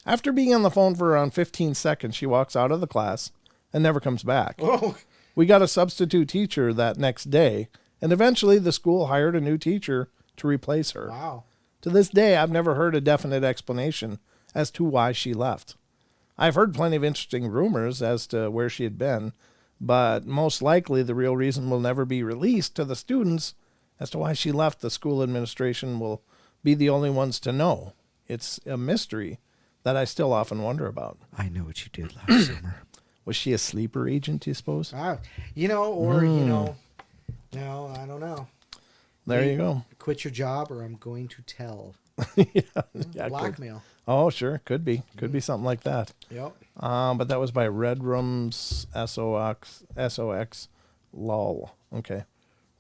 After being on the phone for around 15 seconds, she walks out of the class and never comes back. Oh. We got a substitute teacher that next day, and eventually the school hired a new teacher to replace her. Wow. To this day, I've never heard a definite explanation as to why she left. I've heard plenty of interesting rumors as to where she had been, but most likely the real reason will never be released to the students. As to why she left, the school administration will be the only ones to know. It's a mystery that I still often wonder about. I know what you did last summer. Was she a sleeper agent, do you suppose? No, I don't know. There you go. Quit your job or I'm going to tell. Yeah, Blackmail. Oh, sure. Could be. Could be something like that. Yep. But that was by Red Rums SOX lol. Okay.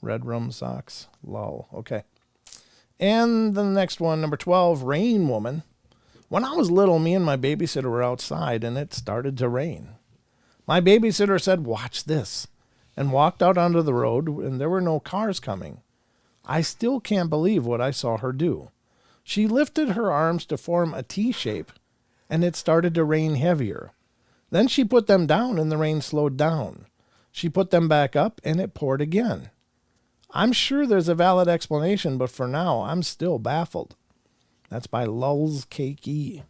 Red Rum Socks lol. Okay. And the next one, number 12, Rain Woman. When I was little, me and my babysitter were outside and it started to rain. My babysitter said, "Watch this," and walked out onto the road, and there were no cars coming. I still can't believe what I saw her do. She lifted her arms to form a T shape, and it started to rain heavier. Then she put them down, and the rain slowed down. She put them back up, and it poured again. I'm sure there's a valid explanation, but for now, I'm still baffled. That's by Lulz KE.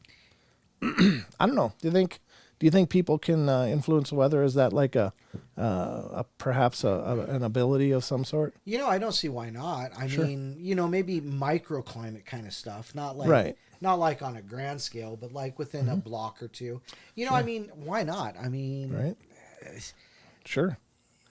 I don't know. Do you think people can influence the weather? Is that like perhaps an ability of some sort? I don't see why not. I mean, maybe microclimate kind of stuff, not like Right. not like on a grand scale, but like within a block or two. I mean, why not? I mean, Right. Sure.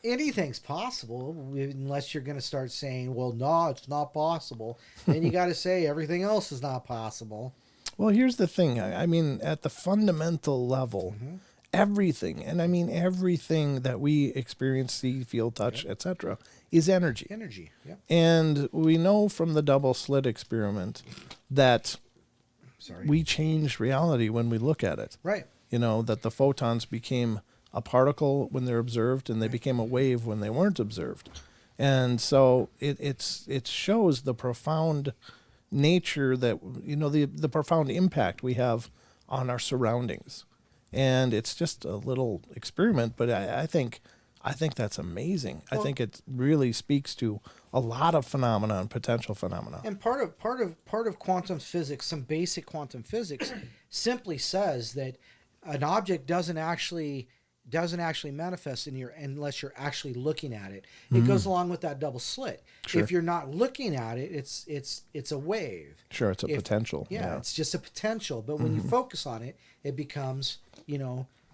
anything's possible unless you're going to start saying, well, no, it's not possible. Then you got to say everything else is not possible. Well, here's the thing. I mean, at the fundamental level, everything, and I mean everything that we experience, see, feel, touch, etc., is energy. Energy, yep. And we know from the double slit experiment that we change reality when we look at it. Right. That the photons became a particle when they're observed, and they became a wave when they weren't observed. And so it shows the profound nature that, the profound impact we have on our surroundings. And it's just a little experiment, but I think that's amazing. Well, I think it really speaks to a lot of phenomena and potential phenomena. And part of quantum physics, some basic quantum physics, simply says that an object doesn't actually manifest unless you're actually looking at it. It goes along with that double slit. Sure. If you're not looking at it, it's a wave. Sure, it's a potential. Yeah, it's just a potential. But when you focus on it, it becomes,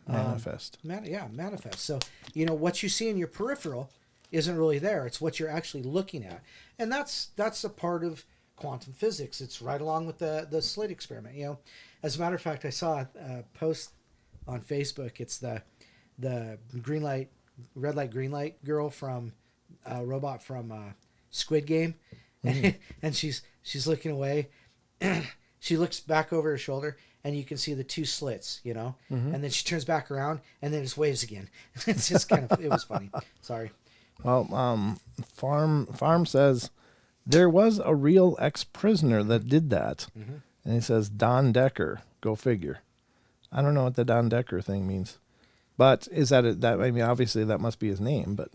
Manifest. Manifest. So, what you see in your peripheral isn't really there. It's what you're actually looking at. And that's a part of quantum physics. It's right along with the slit experiment. As a matter of fact, I saw a post on Facebook. It's the green light, red light, green light girl from robot from Squid Game. And she's looking away. She looks back over her shoulder, and you can see the two slits, and then she turns back around, and then it just waves again. It's just it was funny. Sorry. Well, Farm says there was a real ex-prisoner that did that. And he says, Don Decker, go figure. I don't know what the Don Decker thing means. But is that obviously that must be his name, but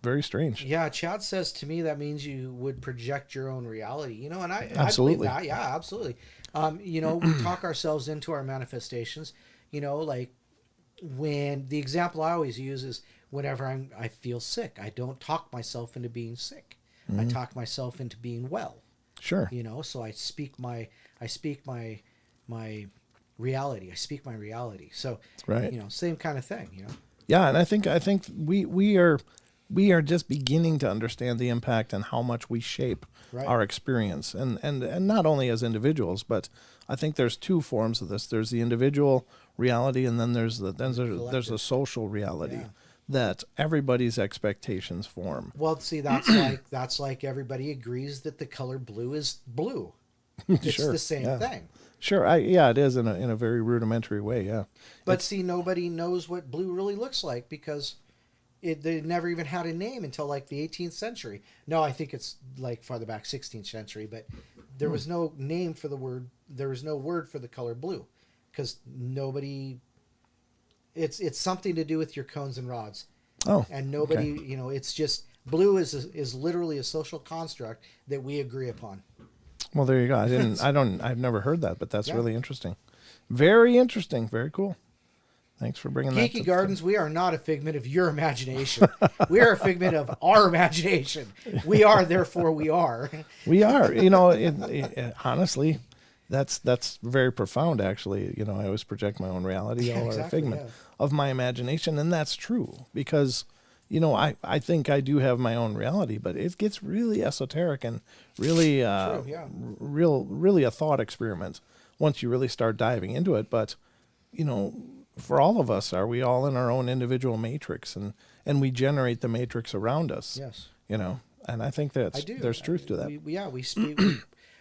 very strange. Yeah, Chad says to me that means you would project your own reality, and Absolutely. I believe that. Yeah, absolutely. We talk ourselves into our manifestations, like when the example I always use is whenever I feel sick, I don't talk myself into being sick. I talk myself into being well. Sure. So I speak my reality. I speak my reality. So, right. Same kind of thing, Yeah, and I think we are just beginning to understand the impact and how much we shape our experience, and not only as individuals, but I think there's two forms of this. There's the individual reality, and then there's a social reality that everybody's expectations form. Well, see, that's like everybody agrees that the color blue is blue. It's the same thing. Sure, it is in a very rudimentary way, yeah. But see, nobody knows what blue really looks like because they never even had a name until like the 18th century. No, I think it's like farther back, 16th century. But there was no name for the word. There was no word for the color blue because nobody. It's something to do with your cones and rods. Oh, and nobody, it's just blue is literally a social construct that we agree upon. Well, there you go. I've never heard that, but that's really interesting. Very interesting. Very cool. Thanks for bringing that. Geeky Gardens, we are not a figment of your imagination. We are a figment of our imagination. We are, therefore we are. We are. Honestly, that's very profound, actually. I always project my own reality. All are a figment of my imagination, and that's true because I think I do have my own reality, but it gets really esoteric and really, really a thought experiment once you really start diving into it. But, for all of us, are we all in our own individual matrix and we generate the matrix around us? Yes. And I think there's truth to that. We speak.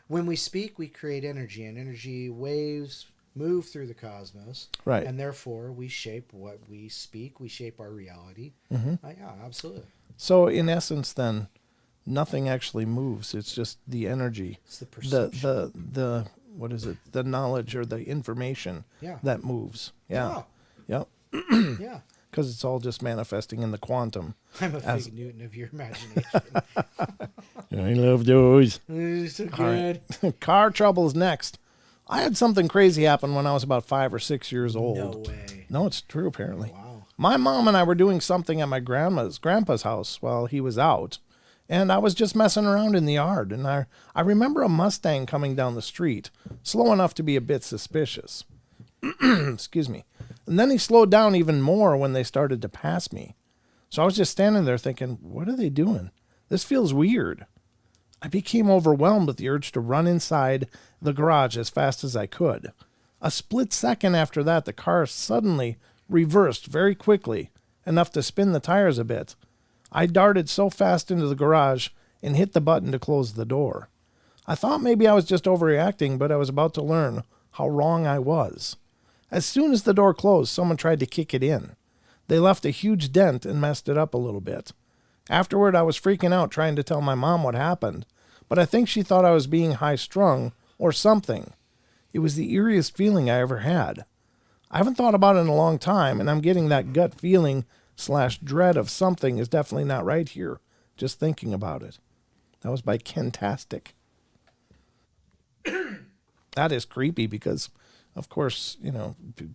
When we speak, we create energy, and energy waves move through the cosmos, right? And therefore, we shape what we speak. We shape our reality. Yeah, absolutely. So, in essence, then, nothing actually moves. It's just the energy. It's the perception. The what is it? The knowledge or the information that moves. Yeah. Yep. Yeah. Because it's all just manifesting in the quantum. I'm a fig Newton of your imagination. I love those. So good. Right. Car trouble's next. I had something crazy happen when I was about 5 or 6 years old. No way. No, it's true, apparently. Wow. My mom and I were doing something at my grandpa's house while he was out. And I was just messing around in the yard. And I remember a Mustang coming down the street, slow enough to be a bit suspicious. Excuse me. And then he slowed down even more when they started to pass me. So I was just standing there thinking, what are they doing? This feels weird. I became overwhelmed with the urge to run inside the garage as fast as I could. A split second after that, the car suddenly reversed very quickly, enough to spin the tires a bit. I darted so fast into the garage and hit the button to close the door. I thought maybe I was just overreacting, but I was about to learn how wrong I was. As soon as the door closed, someone tried to kick it in. They left a huge dent and messed it up a little bit. Afterward, I was freaking out trying to tell my mom what happened, but I think she thought I was being high-strung or something. It was the eeriest feeling I ever had. I haven't thought about it in a long time, and I'm getting that gut feeling / dread of something is definitely not right here, just thinking about it. That was by Kentastic. That is creepy because, of course,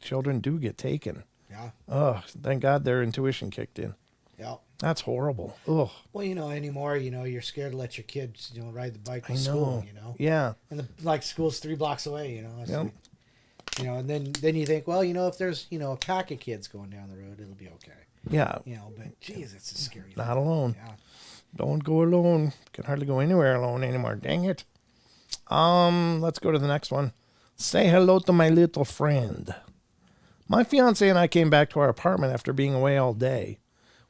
children do get taken. Yeah. Oh, thank God their intuition kicked in. Yeah. That's horrible. Ugh. Well, anymore, you're scared to let your kids, ride the bike to I know. school, Yeah. And school's 3 blocks away, It's Yep. and then you think, well, if there's, a pack of kids going down the road, it'll be okay. Yeah. But geez, it's a scary thing. Not alone. Yeah. Don't go alone. Can hardly go anywhere alone anymore. Dang it. Let's go to the next one. Say hello to my little friend. My fiance and I came back to our apartment after being away all day.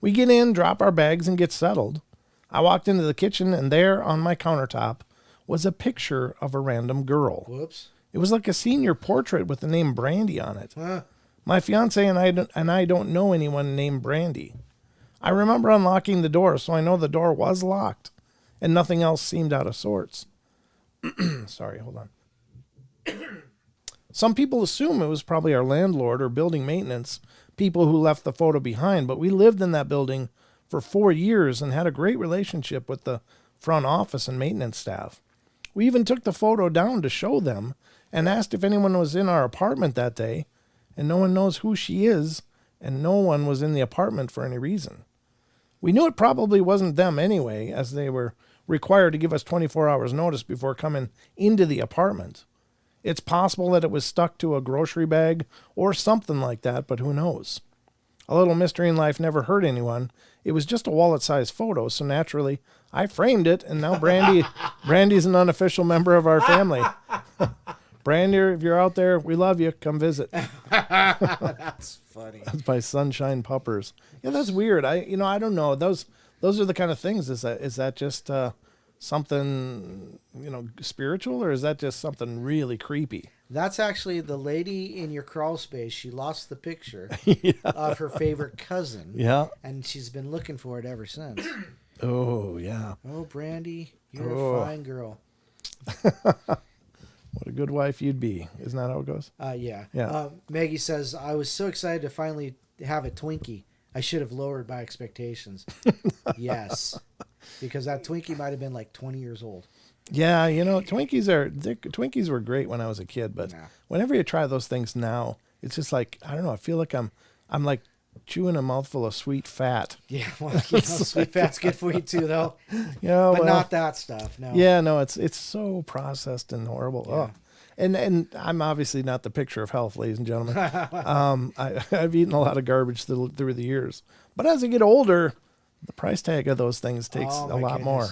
We get in, drop our bags, and get settled. I walked into the kitchen, and there on my countertop was a picture of a random girl. Whoops. It was like a senior portrait with the name Brandy on it. Huh. My fiance and I don't know anyone named Brandy. I remember unlocking the door, so I know the door was locked, and nothing else seemed out of sorts. Sorry, hold on. Some people assume it was probably our landlord or building maintenance, people who left the photo behind, but we lived in that building for 4 years and had a great relationship with the front office and maintenance staff. We even took the photo down to show them and asked if anyone was in our apartment that day, and no one knows who she is, and no one was in the apartment for any reason. We knew it probably wasn't them anyway, as they were required to give us 24 hours notice before coming into the apartment. It's possible that it was stuck to a grocery bag or something like that, but who knows? A little mystery in life never hurt anyone. It was just a wallet-sized photo, so naturally, I framed it, and now Brandy's an unofficial member of our family. Brandy, if you're out there, we love you. Come visit. That's funny. That's by Sunshine Puppers. Yeah, that's weird. I don't know. Those are the kind of things. Is that just something spiritual, or is that just something really creepy? That's actually the lady in your crawl space. She lost the picture Yeah. of her favorite cousin. Yeah. And she's been looking for it ever since. Oh, yeah. Oh, Brandy, you're a fine girl. What a good wife you'd be. Isn't that how it goes? Yeah. Yeah. Maggie says, I was so excited to finally have a Twinkie. I should have lowered my expectations. Yes. Because that Twinkie might have been like 20 years old. Yeah, Twinkies were great when I was a kid, but whenever you try those things now, it's just like, I don't know, I feel like I'm like chewing a mouthful of sweet fat. Yeah, well, sweet fat's good for you too, though. Yeah, but not that stuff. No. Yeah, no, it's so processed and horrible. Yeah. Oh. And I'm obviously not the picture of health, ladies and gentlemen. I've eaten a lot of garbage through the years, but as I get older, the price tag of those things takes a lot more.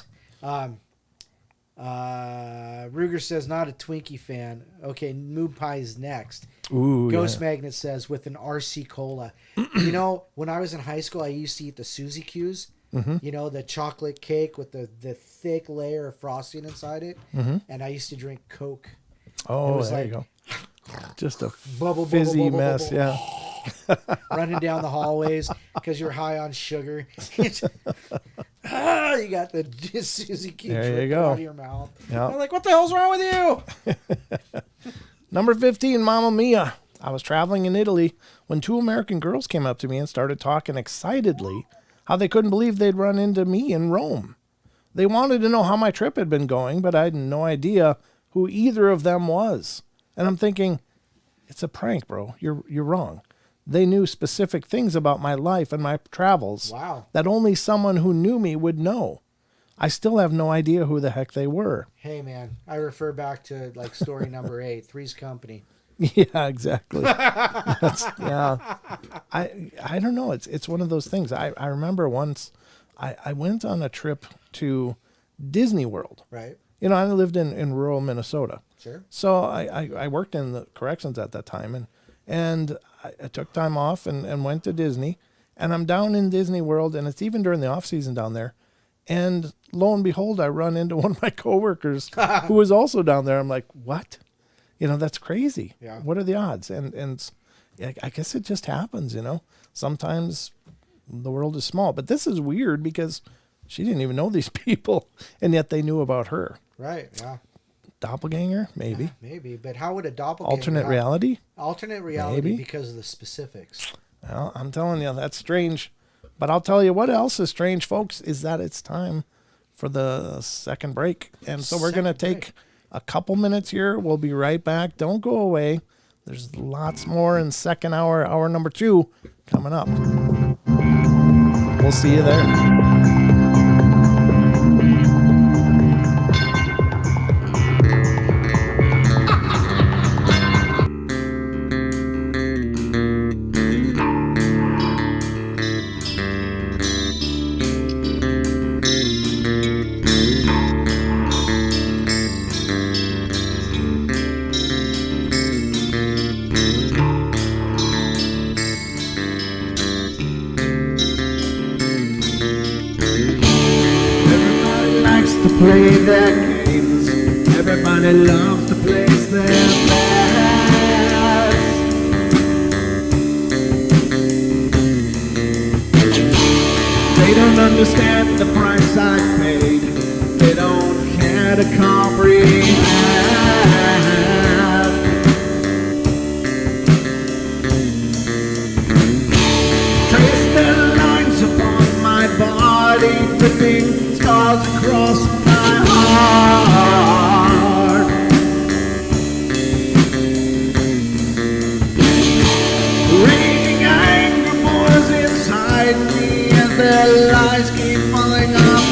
Ruger says, not a Twinkie fan. Okay, Moon Pie's next. Ooh, Ghost yeah. Magnet says, with an RC Cola. When I was in high school, I used to eat the Suzy Q's. Mm-hmm. The chocolate cake with the thick layer of frosting inside it. Mm-hmm. And I used to drink Coke. Oh, there you go. Just a fizzy mess, yeah. Running down the hallways because you're high on sugar. You got the Suzy Q dripping out of your mouth. Yep. I'm like, what the hell's wrong with you? Number 15, Mamma Mia. I was traveling in Italy when 2 American girls came up to me and started talking excitedly how they couldn't believe they'd run into me in Rome. They wanted to know how my trip had been going, but I had no idea who either of them was. And I'm thinking, it's a prank, bro. You're wrong. They knew specific things about my life and my travels that only someone who knew me would know. I still have no idea who the heck they were. Hey, man, I refer back to like story number 8, Three's Company. Yeah, exactly. Yeah. I don't know. It's one of those things. I remember once I went on a trip to Disney World. Right. I lived in rural Minnesota. Sure. So I worked in the corrections at that time, and I took time off and went to Disney, and I'm down in Disney World, and it's even during the off season down there. And lo and behold, I run into one of my coworkers who was also down there. I'm like, what? That's crazy. Yeah. What are the odds? And I guess it just happens, Sometimes the world is small. But this is weird because she didn't even know these people, and yet they knew about her. Right, yeah. Doppelganger, maybe. Yeah, maybe, but how would a doppelganger... Alternate reality? Alternate reality Maybe. because of the specifics. Well, I'm telling you, that's strange. But I'll tell you what else is strange, folks, is that it's time for the second break. And so we're going to take a couple minutes here. We'll be right back. Don't go away. There's lots more in second hour, hour number 2, coming up. We'll see you there. Play their games. Everybody loves to place their bets. They don't understand the price I paid. They don't care to comprehend. Trace their lines upon my body, dripping scars across my heart. Raging anger pours inside me as their lies keep falling apart.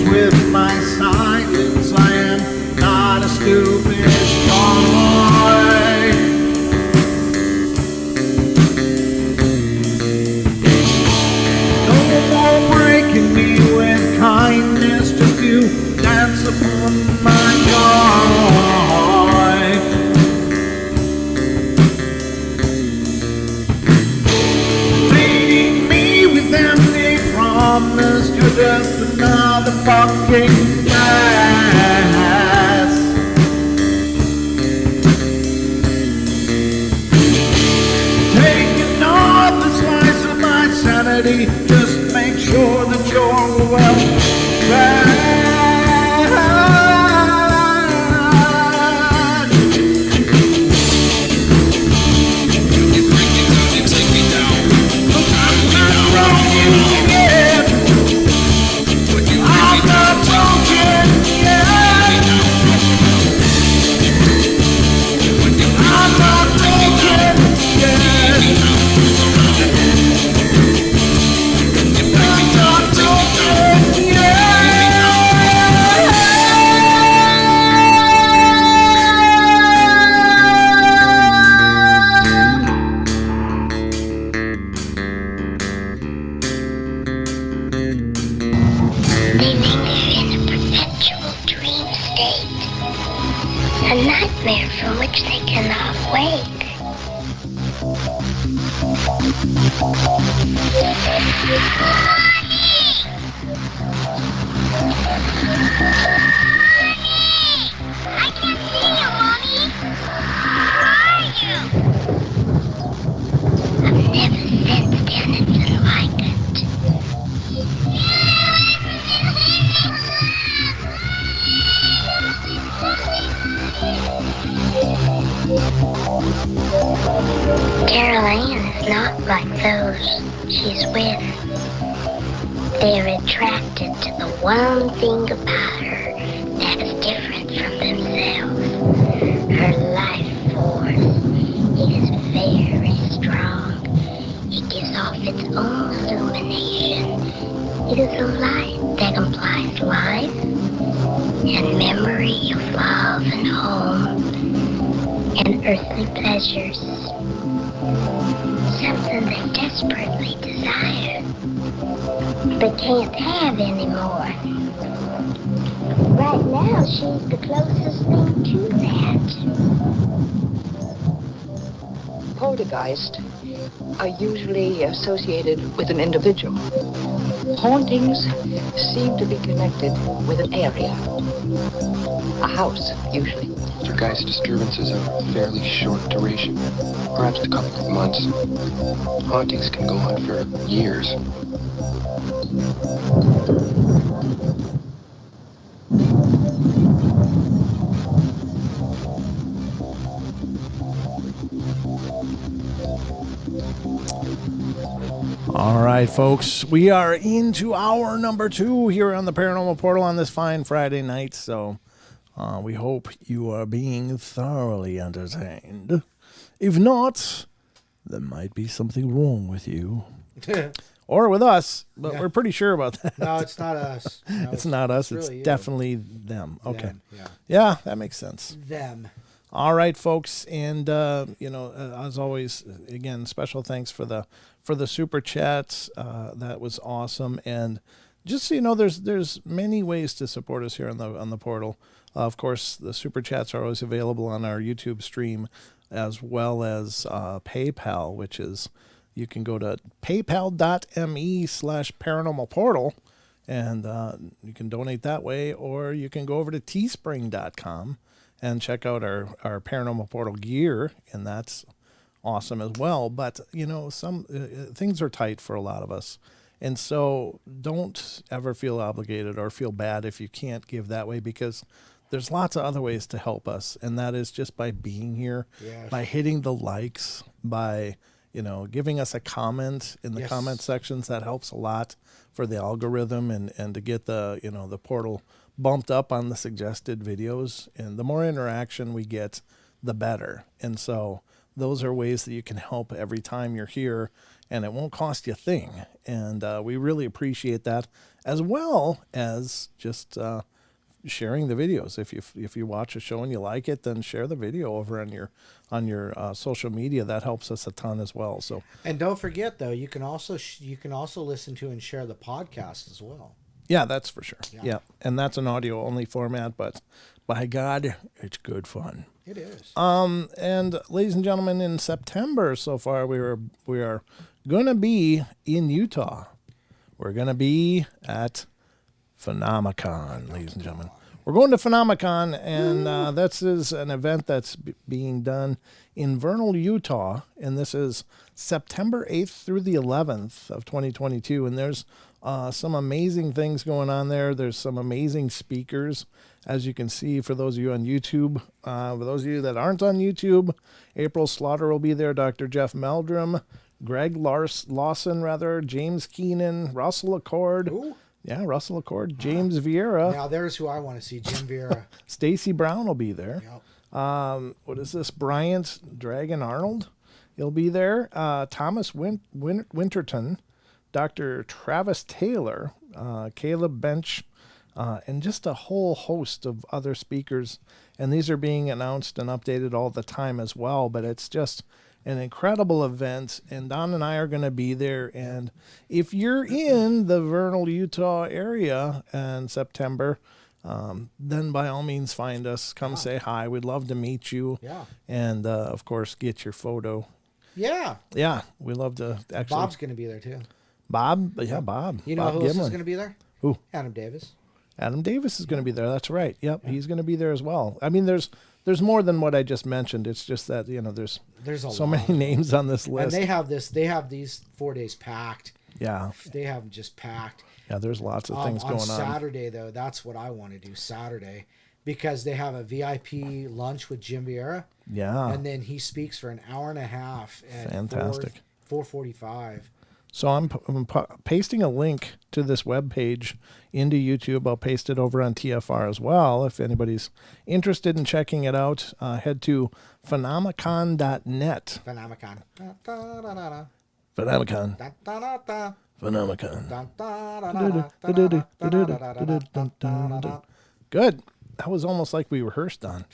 With my silence, I am not a stupid toy. No more breaking me with kindness, just you dance upon my joy. Leading me with empty promise, you're just another fucking mess. Taking off the slice of my sanity, just make sure that you're well fed. I'm not wrong, you again. I'm not broken yet. I'm not broken yet. I'm not broken They linger in a perpetual dream state, a nightmare from which they cannot wake. I can't see you, Mommy. Where are you? I've never sensed anything like it. Caroline is not like those she's with. They're attracted to the one thing about her that is different from themselves. Her life force is very strong. It gives off its own illumination. It is a light that implies life and memory of love and home and earthly pleasures. Something they desperately desire, but can't have anymore. Right now, she's the closest thing to that. Poltergeists are usually associated with an individual. Hauntings seem to be connected with an area. A house, usually. Poltergeist disturbances are of fairly short duration, perhaps a couple of months. Hauntings can go on for years. All right, folks, we are into hour number 2 here on the Paranormal Portal on this fine Friday night. So we hope you are being thoroughly entertained. If not, there might be something wrong with you. Or with us, but we're pretty sure about that. No, it's not us. No, it's not us. It's really definitely them. Okay. Them, Yeah, that makes sense. Them. All right, folks, and as always, again, special thanks for the super chats. That was awesome, and just so you know, there's many ways to support us here on the portal. Of course, the super chats are always available on our YouTube stream, as well as PayPal, which is you can go to paypal.me/paranormalportal, and you can donate that way, or you can go over to teespring.com. and check out our Paranormal Portal gear, and that's awesome as well. But, some things are tight for a lot of us. And so don't ever feel obligated or feel bad if you can't give that way, because there's lots of other ways to help us. And that is just by being here, by hitting the likes, by, giving us a comment in the comment sections. That helps a lot for the algorithm and to get the, the portal bumped up on the suggested videos, and the more interaction we get, the better. And so those are ways that you can help every time you're here, and it won't cost you a thing. And we really appreciate that, as well as just sharing the videos. If you watch a show and you like it, then share the video over on your social media. That helps us a ton as well. So, and don't forget though, you can also listen to and share the podcast as well. Yeah, that's for sure. Yeah. And that's an audio only format, but by God, it's good fun. It is. And ladies and gentlemen, in September so far, we are going to be in Utah. We're going to be at Phenomicon, ladies and gentlemen. We're going to Phenomicon, and this is an event that's being done in Vernal, Utah, and this is September 8th through the 11th of 2022, and there's some amazing things going on there. There's some amazing speakers, as you can see, for those of you on YouTube. For those of you that aren't on YouTube, April Slaughter will be there, Dr. Jeff Meldrum, Greg Lawson, James Keenan, Russell Accord. Ooh. Yeah, Russell Accord, James Vieira. Now there's who I want to see, Jim Vieira. Stacy Brown will be there. Yep. What is this? Bryant Dragon Arnold. He'll be there. Thomas Winterton, Dr. Travis Taylor, Caleb Bench, and just a whole host of other speakers. And these are being announced and updated all the time as well. But it's just an incredible event, and Don and I are going to be there. And if you're in the Vernal, Utah area in September, then by all means find us. Come say hi. We'd love to meet you. Yeah. And, of course, get your photo. Yeah. Yeah, we'd love to actually. Bob's going to be there, too. Bob? Yeah, Bob. You know Bob who else is Gimlin. going to be there? Who? Adam Davis. Adam Davis is going to be there. That's right. Yep, he's going to be there as well. I mean, there's more than what I just mentioned. It's just that, there's so many names on this list. And they have these 4 days packed. Yeah. They have them just packed. Yeah, there's lots of things going on. On Saturday, though, that's what I want to do Saturday, because they have a VIP lunch with Jim Vieira. Yeah. And then he speaks for an hour and a half at Fantastic. 4:45. So I'm pasting a link to this webpage into YouTube. I'll paste it over on TFR as well. If anybody's interested in checking it out, head to phenomicon.net. Phenomicon. Da, da, da, da, da. Phenomicon. Da, da, da, da. Phenomicon. Da, da, da, da, da, da, da, da, da, da, da, da. Good. That was almost like we rehearsed on.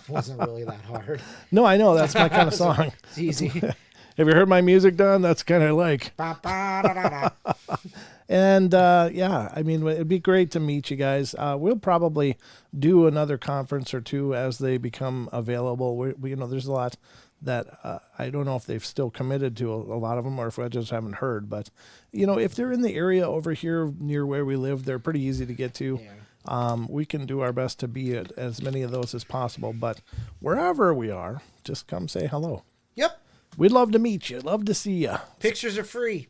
Wasn't really that hard. No, I know. That's my kind of song. It's easy. Have you heard my music, Don? That's kind of like. Ba, ba, da, da, da. And yeah, I mean, it'd be great to meet you guys. We'll probably do another conference or two as they become available. We there's a lot that I don't know if they've still committed to a lot of them or if I just haven't heard. But, if they're in the area over here near where we live, they're pretty easy to get to. Yeah. We can do our best to be at as many of those as possible. But wherever we are, just come say hello. Yep. We'd love to meet you. Love to see you. Pictures are free.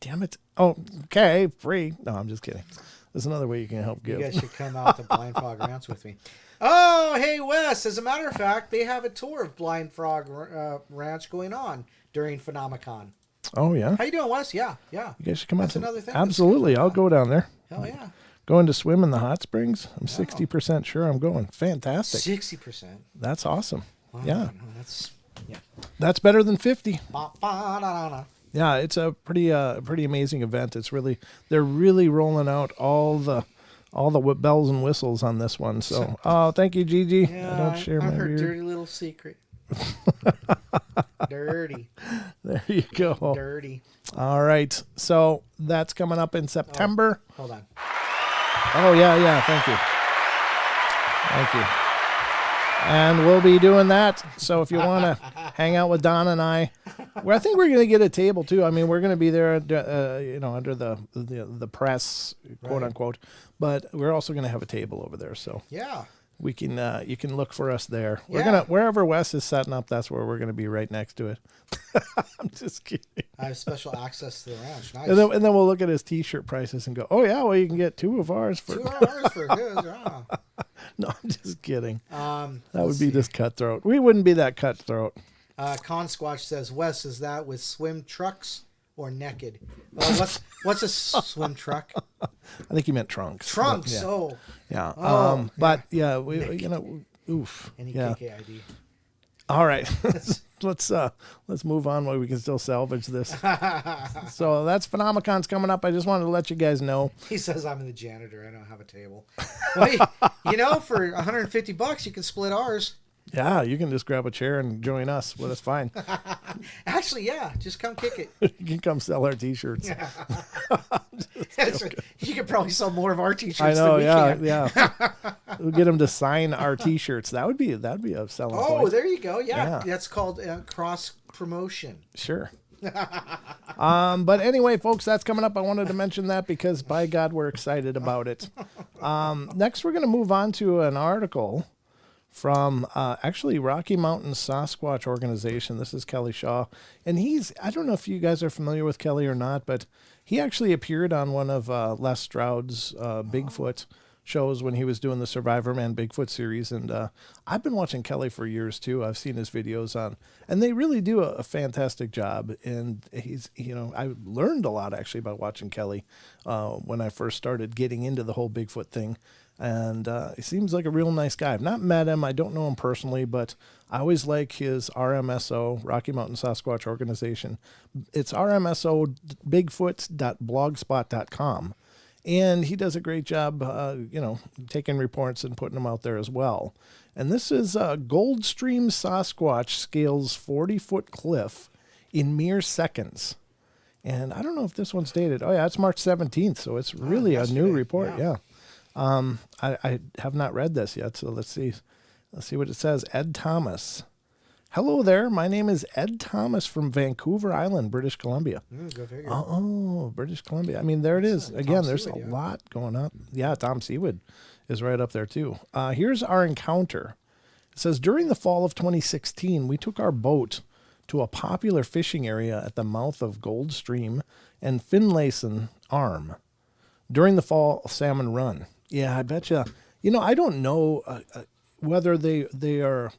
Damn it. Oh, okay. Free. No, I'm just kidding. There's another way you can help give. You guys should come out to Blind Frog Ranch with me. Oh, hey, Wes. As a matter of fact, they have a tour of Blind Frog Ranch going on during Phenomicon. Oh, yeah? How you doing, Wes? Yeah. You guys should come out. That's another thing. Absolutely. I'll go down there. Hell yeah. Going to swim in the hot springs? I'm 60% sure I'm going. Fantastic. 60%. That's awesome. Wow, Yeah. Yeah. That's better than 50. Ba, ba, da, da, da. Yeah, it's a pretty amazing event. They're really rolling out all the bells and whistles on this one. So, thank you, Gigi. Yeah, I don't share I'm my her beard. dirty little secret. Dirty. There you go. Dirty. All right. So that's coming up in September. Hold on. Oh, yeah. Thank you. And we'll be doing that. So if you want to hang out with Don and I think we're going to get a table too. I mean, we're going to be there, under the press, quote unquote. But we're also going to have a table over there. So Yeah. we can you can look for us there. We're Yeah. gonna wherever Wes is setting up. That's where we're going to be, right next to it. I'm just kidding. I have special access to the ranch. Nice. And then we'll look at his T-shirt prices and go, oh yeah, well you can get 2 of ours for. 2 hours for his. Yeah. No, I'm just kidding. That would let's be see. just cutthroat. We wouldn't be that cutthroat. Con Squatch says, Wes, is that with swim trucks or naked? What's a swim truck? I think you meant trunks. Trunks. Yeah. Oh. Yeah. Oh, but yeah, we oof. Any Yeah. KKID. All right. Let's move on while we can still salvage this. So that's Phenomecon's coming up. I just wanted to let you guys know. He says I'm the janitor. I don't have a table. Well, for $150 you can split ours. Yeah, you can just grab a chair and join us. Well, that's fine. Actually, yeah, just come kick it. You can come sell our T-shirts. You could probably sell more of our T-shirts. I know. Than we can. Yeah. We'll get them to sign our T-shirts. That'd be a selling Oh, point. there you go. Yeah, Yeah. that's called cross promotion. Sure. But anyway, folks, that's coming up. I wanted to mention that because, by God, we're excited about it. Next, we're going to move on to an article from actually Rocky Mountain Sasquatch Organization. This is Kelly Shaw. And I don't know if you guys are familiar with Kelly or not, but he actually appeared on one of Les Stroud's Bigfoot shows when he was doing the Survivor Man Bigfoot series. And I've been watching Kelly for years too. I've seen his videos and they really do a fantastic job. And he's, I learned a lot actually about watching Kelly when I first started getting into the whole Bigfoot thing. And he seems like a real nice guy. I've not met him. I don't know him personally, but I always like his RMSO, Rocky Mountain Sasquatch Organization. It's RMSO Bigfoot.blogspot.com. And he does a great job, taking reports and putting them out there as well. And this is Goldstream Sasquatch scales 40-foot cliff in mere seconds. And I don't know if this one's dated. Oh, yeah, it's March 17th, so it's really a new report. Yeah. I have not read this yet, so let's see what it says. Ed Thomas. Hello there. My name is Ed Thomas from Vancouver Island, British Columbia. Go figure. Oh, British Columbia. I mean, there it is. Again, there's a lot going on. Yeah, Tom Seawood is right up there, too. Here's our encounter. It says, during the fall of 2016, we took our boat to a popular fishing area at the mouth of Gold Stream and Finlayson Arm during the fall salmon run. Yeah, I bet you. I don't know whether they do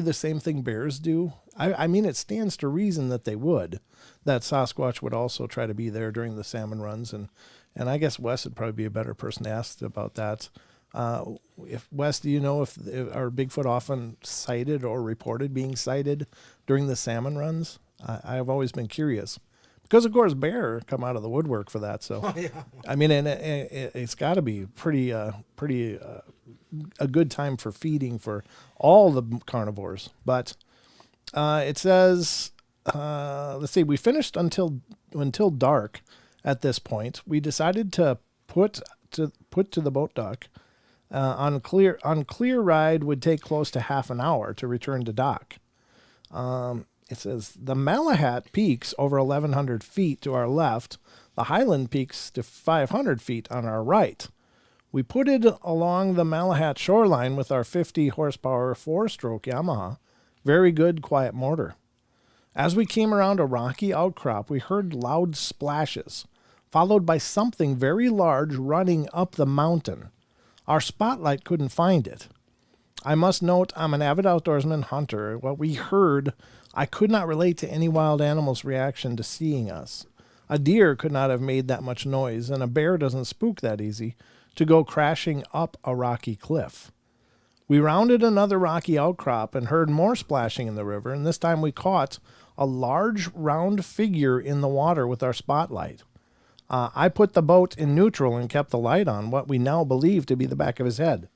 the same thing bears do I mean, it stands to reason that they would. That Sasquatch would also try to be there during the salmon runs, and I guess Wes would probably be a better person to ask about that. If Wes, do you know if are Bigfoot often sighted or reported being sighted during the salmon runs? I've always been curious because, of course, bear come out of the woodwork for that. So, I mean, and it's got to be pretty a good time for feeding for all the carnivores. But it says, let's see, we finished until dark. At this point, we decided to put to the boat dock. On clear ride would take close to half an hour to return to dock. It says the Malahat peaks over 1,100 feet to our left, the Highland peaks to 500 feet on our right. We put it along the Malahat shoreline with our 50 horsepower 4-stroke Yamaha. Very good, quiet motor. As we came around a rocky outcrop, we heard loud splashes, followed by something very large running up the mountain. Our spotlight couldn't find it. I must note I'm an avid outdoorsman hunter. What we heard, I could not relate to any wild animal's reaction to seeing us. A deer could not have made that much noise, and a bear doesn't spook that easy to go crashing up a rocky cliff. We rounded another rocky outcrop and heard more splashing in the river, and this time we caught a large round figure in the water with our spotlight. I put the boat in neutral and kept the light on what we now believe to be the back of his head.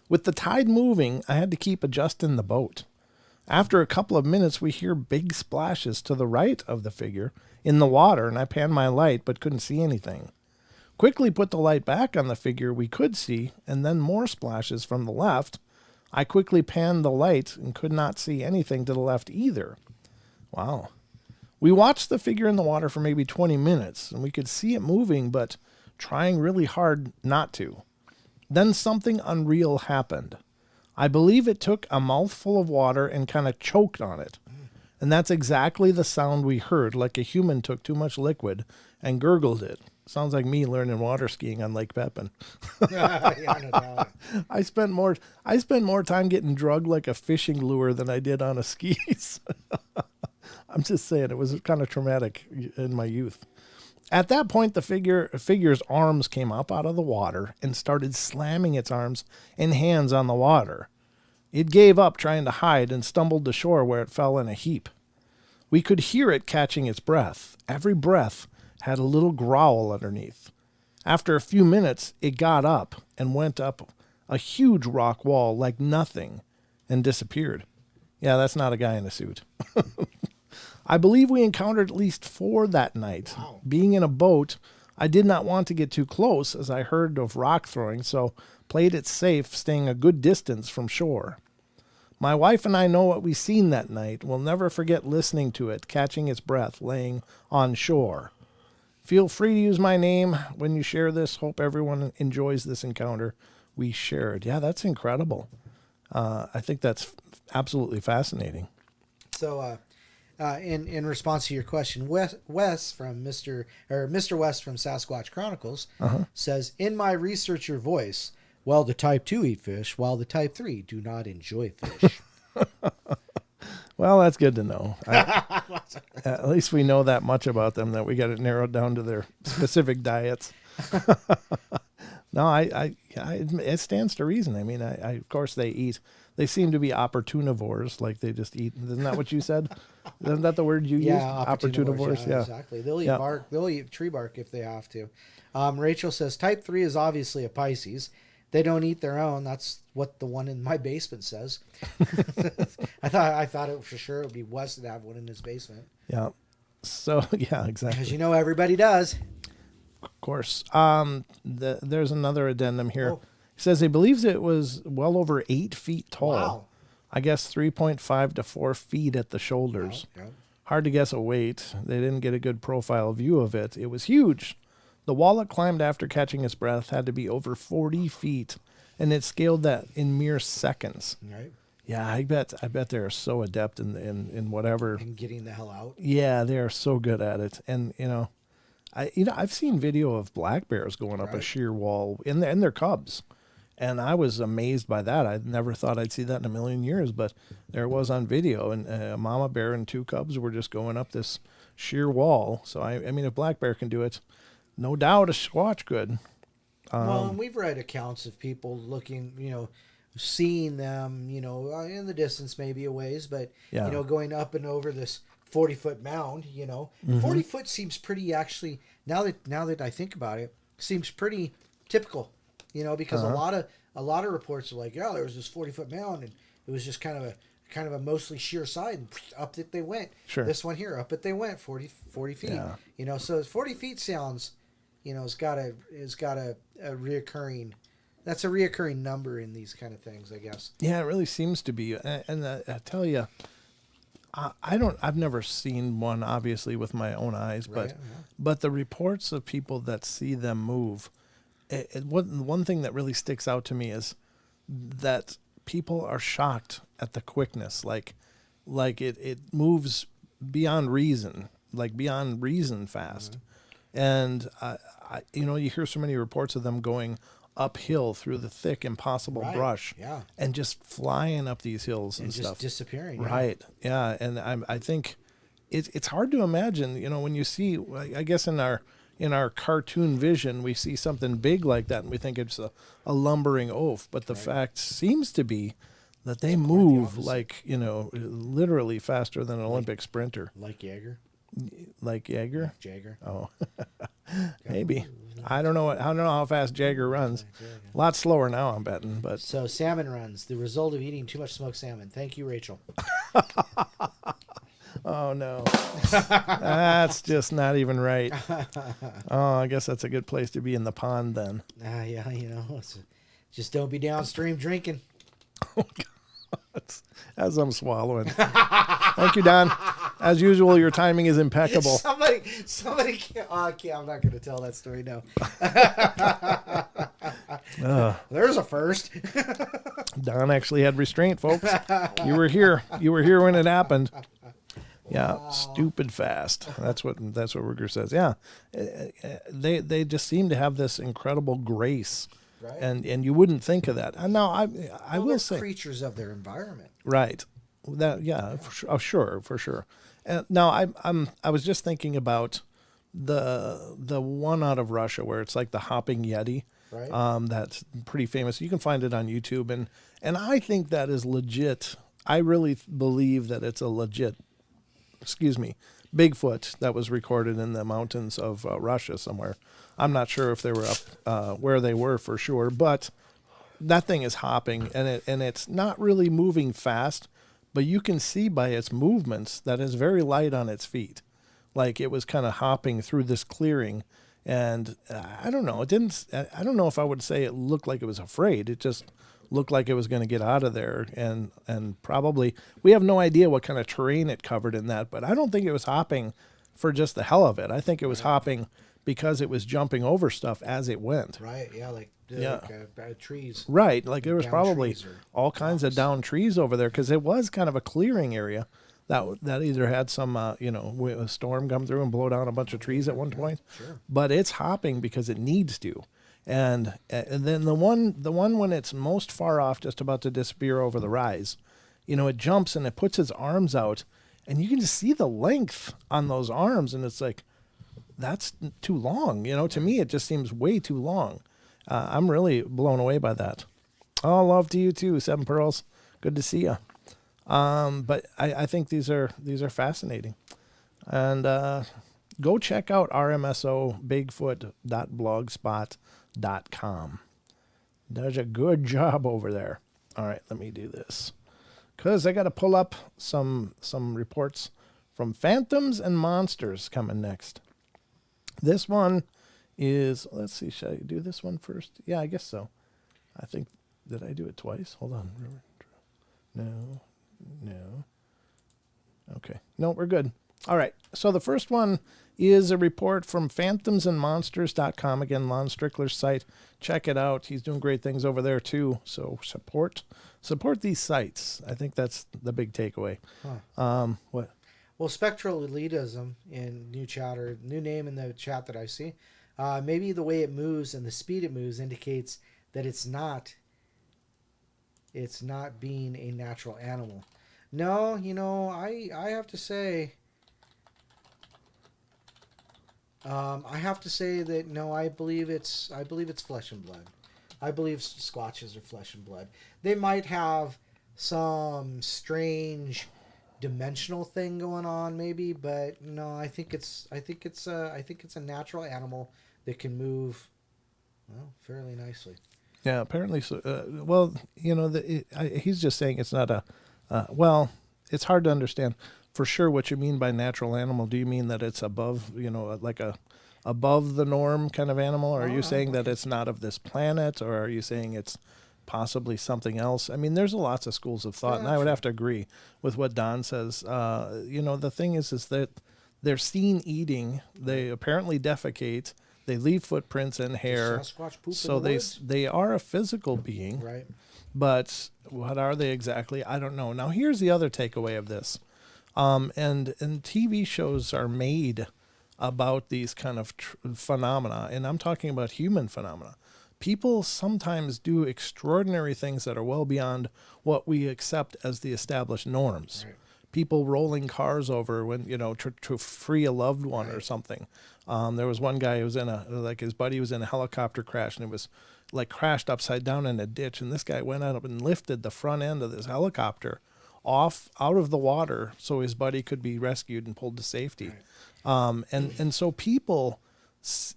With the tide moving, I had to keep adjusting the boat. After a couple of minutes, we hear big splashes to the right of the figure in the water, and I panned my light but couldn't see anything. Quickly put the light back on the figure we could see, and then more splashes from the left. I quickly panned the light and could not see anything to the left either. Wow. We watched the figure in the water for maybe 20 minutes, and we could see it moving, but trying really hard not to. Then something unreal happened. I believe it took a mouthful of water and kind of choked on it. And that's exactly the sound we heard, like a human took too much liquid and gurgled it. Sounds like me learning water skiing on Lake Pepin. Yeah, no doubt. I spent more time getting drugged like a fishing lure than I did on a skis. I'm just saying, it was kind of traumatic in my youth. At that point, the figure's arms came up out of the water and started slamming its arms and hands on the water. It gave up trying to hide and stumbled to shore where it fell in a heap. We could hear it catching its breath. Every breath had a little growl underneath. After a few minutes, it got up and went up a huge rock wall like nothing and disappeared. Yeah, that's not a guy in a suit. I believe we encountered at least 4 that night. Wow. Being in a boat, I did not want to get too close as I heard of rock throwing, so played it safe, staying a good distance from shore. My wife and I know what we seen that night. We'll never forget listening to it, catching its breath, laying on shore. Feel free to use my name when you share this. Hope everyone enjoys this encounter we shared. Yeah, that's incredible. I think that's absolutely fascinating. So, in response to your question, Wes from Mr. West from Sasquatch Chronicles says, in my researcher voice, well, the type 2 eat fish, while the type 3 do not enjoy fish. Well, that's good to know. At least we know that much about them, that we got it narrowed down to their specific diets. No, it stands to reason. I mean, of course they eat. They seem to be opportunivores, like they just eat. Isn't that what you said? Isn't that the word you used? Opportunivores. Yeah, exactly. They'll eat bark. They'll eat tree bark if they have to. Rachel says type 3 is obviously a Pisces. They don't eat their own. That's what the one in my basement says. I thought it for sure it would be Wes to have one in his basement. Yeah. So yeah, exactly. Because everybody does. Of course. There's another addendum here. Oh. He says he believes it was well over 8 feet tall. Wow. I guess 3.5 to 4 feet at the shoulders. Wow. Yeah. Hard to guess a weight. They didn't get a good profile view of it. It was huge. The wall it climbed after catching its breath had to be over 40 feet, and it scaled that in mere seconds. Right. Yeah, I bet they're so adept in whatever. And getting the hell out. Yeah, they are so good at it. And I've seen video of black bears going up a sheer wall in their cubs, And I was amazed by that. I never thought I'd see that in a million years, but there it was on video. And a mama bear and 2 cubs were just going up this sheer wall. So, I mean, if black bear can do it, no doubt a Squatch could. Well, and we've read accounts of people looking, seeing them, in the distance, maybe a ways, but, going up and over this 40-foot mound, 40 foot seems pretty, actually, now that I think about it, seems pretty typical, because a lot of reports are like, yeah, there was this 40-foot mound and it was just kind of a mostly sheer side, and up it they went. Sure. This one here, up it they went, 40 feet. Yeah. So 40 feet sounds, has got a reoccurring. That's a reoccurring number in these kind of things, I guess. Yeah, it really seems to be. And I tell you, I've never seen one, obviously, with my own eyes, but the reports of people that see them move, one thing that really sticks out to me is that people are shocked at the quickness. Like it moves beyond reason, fast. And, you hear so many reports of them going uphill through the thick, impossible brush, and just flying up these hills and just stuff, disappearing. Right? Yeah, and I think it's hard to imagine. When you see, I guess in our cartoon vision, we see something big like that, and we think it's a lumbering oaf. But the fact seems to be that they move like literally faster than an Olympic sprinter, like Jaeger. Like Jaeger? Jagger. Oh, maybe. I don't know how fast Jagger runs. A lot slower now, I'm betting. But so salmon runs, the result of eating too much smoked salmon. Thank you, Rachel. Oh no, that's just not even right. Oh, I guess that's a good place to be in the pond then. Yeah, just don't be downstream drinking. Oh God, as I'm swallowing. Thank you, Don. As usual, your timing is impeccable. Somebody okay, I'm not going to tell that story now. There's a first. Don actually had restraint, folks. You were here. You were here when it happened. Yeah, stupid fast. That's what Ruger says. Yeah, they just seem to have this incredible grace, right? And you wouldn't think of that. And now I will say, creatures of their environment, right? That for sure. Now I was just thinking about the one out of Russia where it's like the hopping Yeti. Right. That's pretty famous. You can find it on YouTube, and I think that is legit. I really believe that it's a legit. Bigfoot that was recorded in the mountains of Russia somewhere. I'm not sure if they were up where they were for sure, but that thing is hopping, and it's not really moving fast, but you can see by its movements that it's very light on its feet. Like it was kind of hopping through this clearing, and I don't know. I don't know if I would say it looked like it was afraid. It just looked like it was going to get out of there, and probably we have no idea what kind of terrain it covered in that, but I don't think it was hopping for just the hell of it. I think it was hopping because it was jumping over stuff as it went. Right, yeah, like trees. Right, like there was probably all kinds of down trees over there because it was kind of a clearing area that either had some a storm come through and blow down a bunch of trees at one point. Sure. But it's hopping because it needs to. And then the one when it's most far off, just about to disappear over the rise, it jumps and it puts its arms out, and you can just see the length on those arms, and it's like, that's too long. To me, it just seems way too long. I'm really blown away by that. Oh, love to you too, Seven Pearls. Good to see you. But I think these are fascinating, and go check out rmsobigfoot.blogspot.com. Does a good job over there. All right, let me do this because I got to pull up some reports from Phantoms and Monsters coming next. This one is, let's see, should I do this one first? Yeah, I guess so. I think, did I do it twice? Hold on. No. Okay. No, we're good. All right. So the first one is a report from phantomsandmonsters.com. Again, Lon Strickler's site. Check it out. He's doing great things over there too. So support these sites. I think that's the big takeaway. Huh. What? Well, spectral elitism in new name in the chat that I see. Maybe the way it moves and the speed it moves indicates that it's not it's not being a natural animal. No, I have to say, that no, I believe it's flesh and blood. I believe Squatches are flesh and blood. They might have some strange dimensional thing going on, maybe, but no, I think it's a natural animal that can move, well, fairly nicely. Yeah, apparently so. Well, he's just saying it's not a. Well, it's hard to understand for sure what you mean by natural animal. Do you mean that it's above, like a above the norm kind of animal? Or are you saying that it's not of this planet? Or are you saying it's possibly something else? I mean, there's lots of schools of thought, and I would have to agree with what Don says. The thing is that they're seen eating. They apparently defecate. They leave footprints and hair. So they are a physical being. Right. But what are they exactly? I don't know. Now, here's the other takeaway of this. And TV shows are made about these kind of phenomena, and I'm talking about human phenomena. People sometimes do extraordinary things that are well beyond what we accept as the established norms. Right. People rolling cars over when, to free a loved one or something. There was one guy who was his buddy was in a helicopter crash, and it was like crashed upside down in a ditch. And this guy went up and lifted the front end of this helicopter out of the water so his buddy could be rescued and pulled to safety. Right. And so people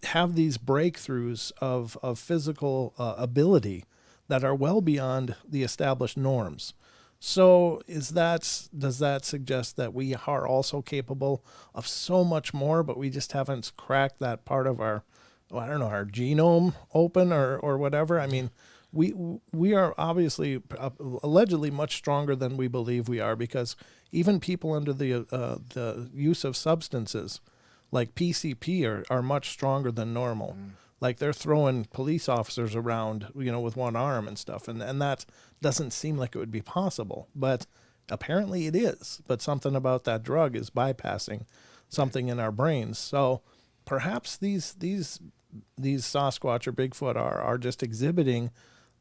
have these breakthroughs of physical ability that are well beyond the established norms. So does that suggest that we are also capable of so much more, but we just haven't cracked that part of our genome open or whatever? I mean, we are obviously allegedly much stronger than we believe we are, because even people under the use of substances like PCP are much stronger than normal. Like they're throwing police officers around, with one arm and stuff. And that doesn't seem like it would be possible, but apparently it is. But something about that drug is bypassing something in our brains. So perhaps these Sasquatch or Bigfoot are just exhibiting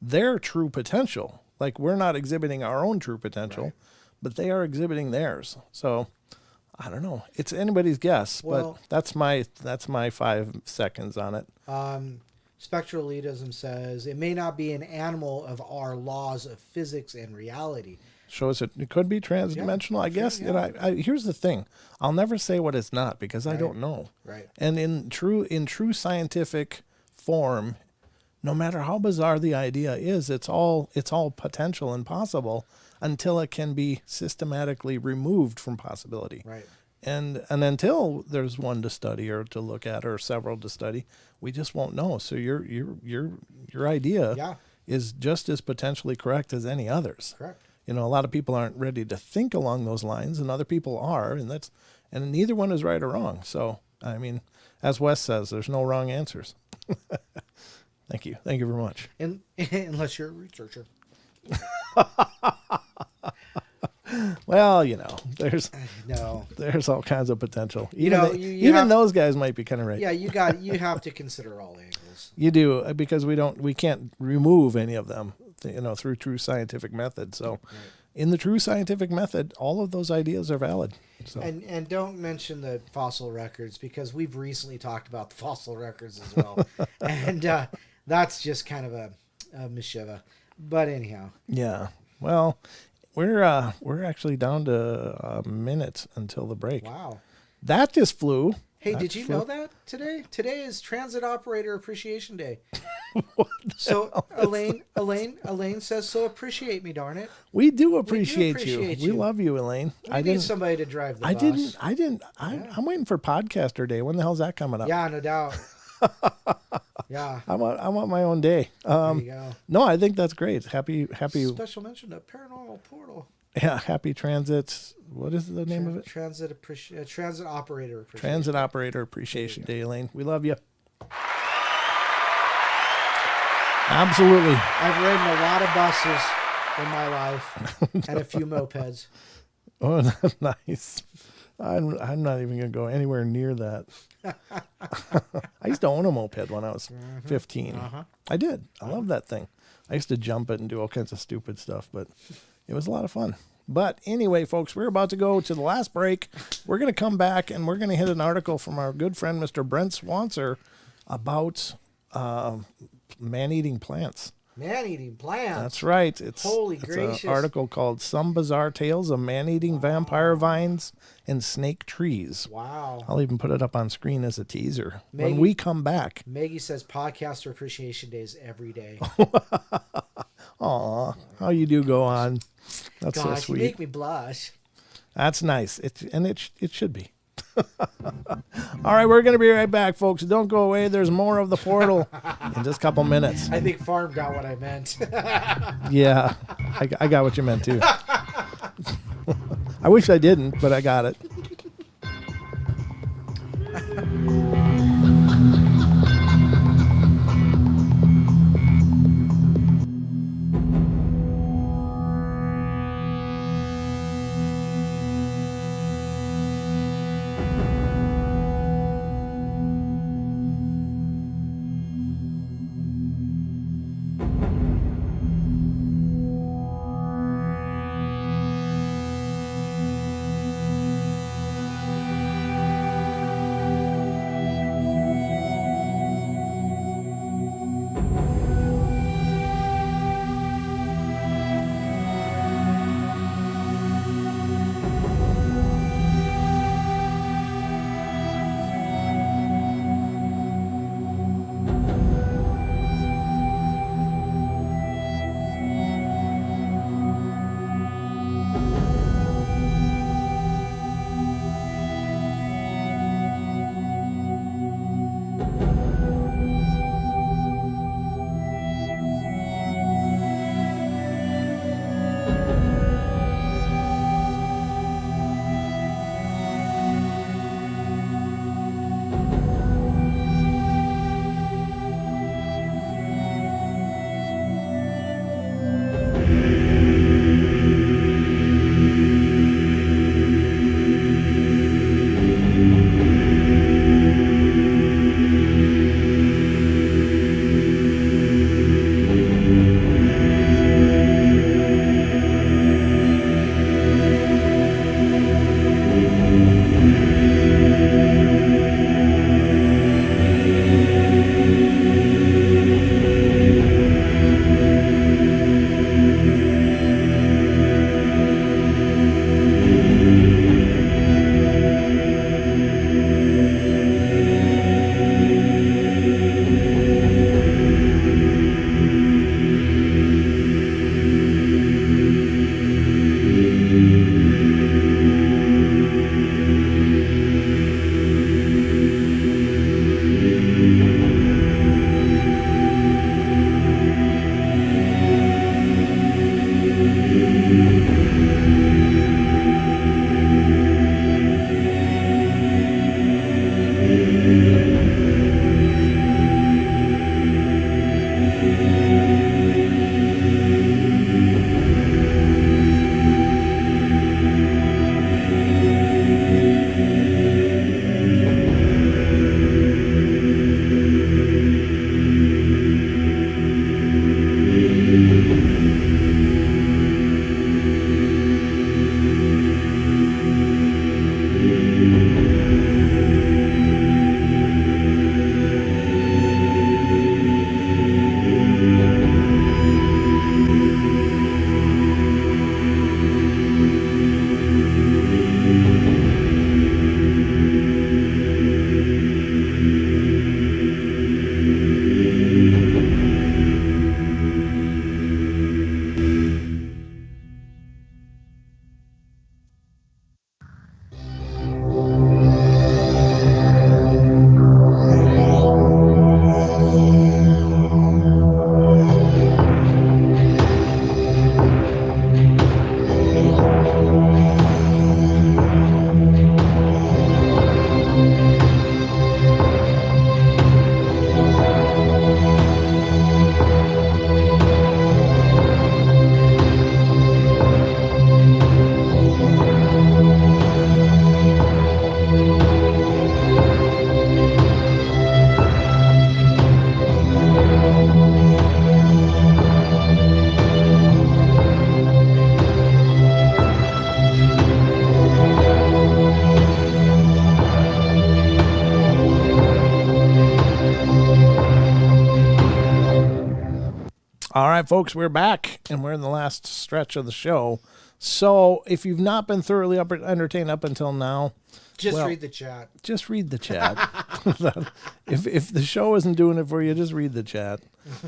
their true potential. Like we're not exhibiting our own true potential, but they are exhibiting theirs. So I don't know. It's anybody's guess, but that's my 5 seconds on it. Spectral elitism says it may not be an animal of our laws of physics and reality. Shows it could be transdimensional, I guess. Yeah. Here's the thing. I'll never say what it's not because I don't know. Right. And in true scientific form, no matter how bizarre the idea is, it's all potential and possible until it can be systematically removed from possibility. Right. And until there's one to study or to look at or several to study, we just won't know. So your idea is just as potentially correct as any others. Correct. A lot of people aren't ready to think along those lines, and other people are, and neither one is right or wrong. So, I mean, as Wes says, there's no wrong answers. Thank you very much. Unless you're a researcher. Well, there's all kinds of potential. Even those guys might be kind of right. Yeah, you have to consider all angles. You do, because we can't remove any of them, through true scientific method. So, in the true scientific method, all of those ideas are valid. So. And don't mention the fossil records, because we've recently talked about the fossil records as well, and that's just kind of a mishiva. But anyhow. Yeah. Well. We're actually down to a minute until the break. Wow. That just flew. Hey, did you know that today? Today is Transit Operator Appreciation Day. So Elaine says, so appreciate me, darn it. We do appreciate you. We love you, Elaine. I need somebody to drive the bus. I'm waiting for Podcaster Day. When the hell's that coming up? Yeah, no doubt. Yeah. I want my own day. There you go. No, I think that's great. Happy. Special mention to Paranormal Portal. Yeah, happy transit. What is the name of it? Transit Operator Appreciation. Transit Operator Appreciation Day, Elaine. We love you. Absolutely. I've ridden a lot of buses in my life and a few mopeds. Oh, that's nice. I'm not even going to go anywhere near that. I used to own a moped when I was 15. Uh-huh. I did. I love that thing. I used to jump it and do all kinds of stupid stuff, but it was a lot of fun. But anyway, folks, we're about to go to the last break. We're going to come back and we're going to hit an article from our good friend, Mr. Brent Swancer, about man-eating plants. Man-eating plants. That's right. Holy it's gracious. an article called Some Bizarre Tales of Man-Eating Vampire Vines and Snake Trees. Wow. I'll even put it up on screen as a teaser when Maggie- we come back. Maggie says podcaster appreciation days every day. Aw, how you do go on. That's so Gosh, you sweet. make me blush. That's nice. It should be. All right, we're going to be right back, folks. Don't go away. There's more of the portal in just a couple minutes. I think Farm got what I meant. Yeah, I got what you meant too. I wish I didn't, but I got it. All right, folks, we're back, and we're in the last stretch of the show. So if you've not been thoroughly entertained up until now, Just read the chat. Just read the chat. if the show isn't doing it for you, just read the chat.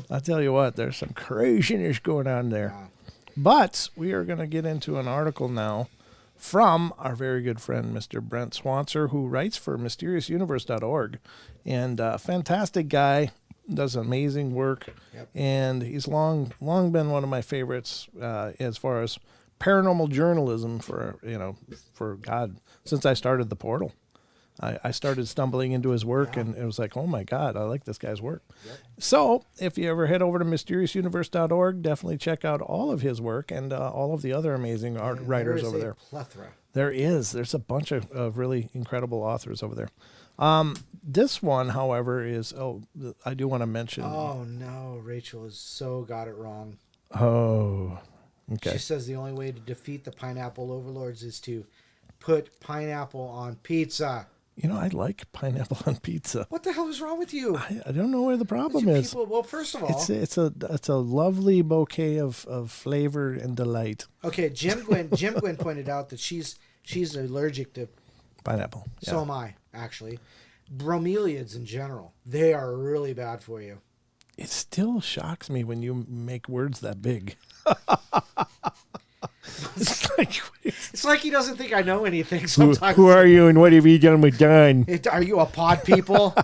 I'll tell you what, there's some craziness going on there. Yeah. But we are going to get into an article now from our very good friend, Mr. Brent Swancer, who writes for mysteriousuniverse.org. And fantastic guy, does amazing work. Yep. And he's long been one of my favorites as far as paranormal journalism for God, since I started the portal. I started stumbling into his work, and it was like, oh my God, I like this guy's work. Yep. So if you ever head over to mysteriousuniverse.org, definitely check out all of his work and all of the other amazing writers over there. Plethora. There's a bunch of really incredible authors over there. This one, however, is, I do want to mention. Oh no, Rachel has so got it wrong. Oh, okay. She says the only way to defeat the pineapple overlords is to put pineapple on pizza. You know, I like pineapple on pizza. What the hell is wrong with you? I don't know where the problem is. Well, first of all, it's a lovely bouquet of flavor and delight. Okay, Jim Gwynn pointed out that she's allergic to pineapple. Yeah. So am I, actually. Bromeliads in general, they are really bad for you. It still shocks me when you make words that big. It's like he doesn't think I know anything sometimes. Who are you and what have you done with Don? Are you a pod people?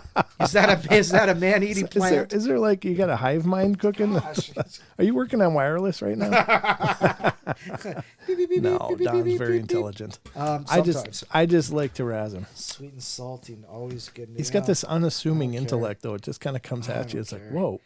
Is that a man-eating plant? Is there like you got a hive mind cooking? Gosh. Are you working on wireless right now? No, Don's very intelligent. I just like to razz him. Sweet and salty, always good. He's got this unassuming intellect, though. It just kind of comes at you. It's like, whoa.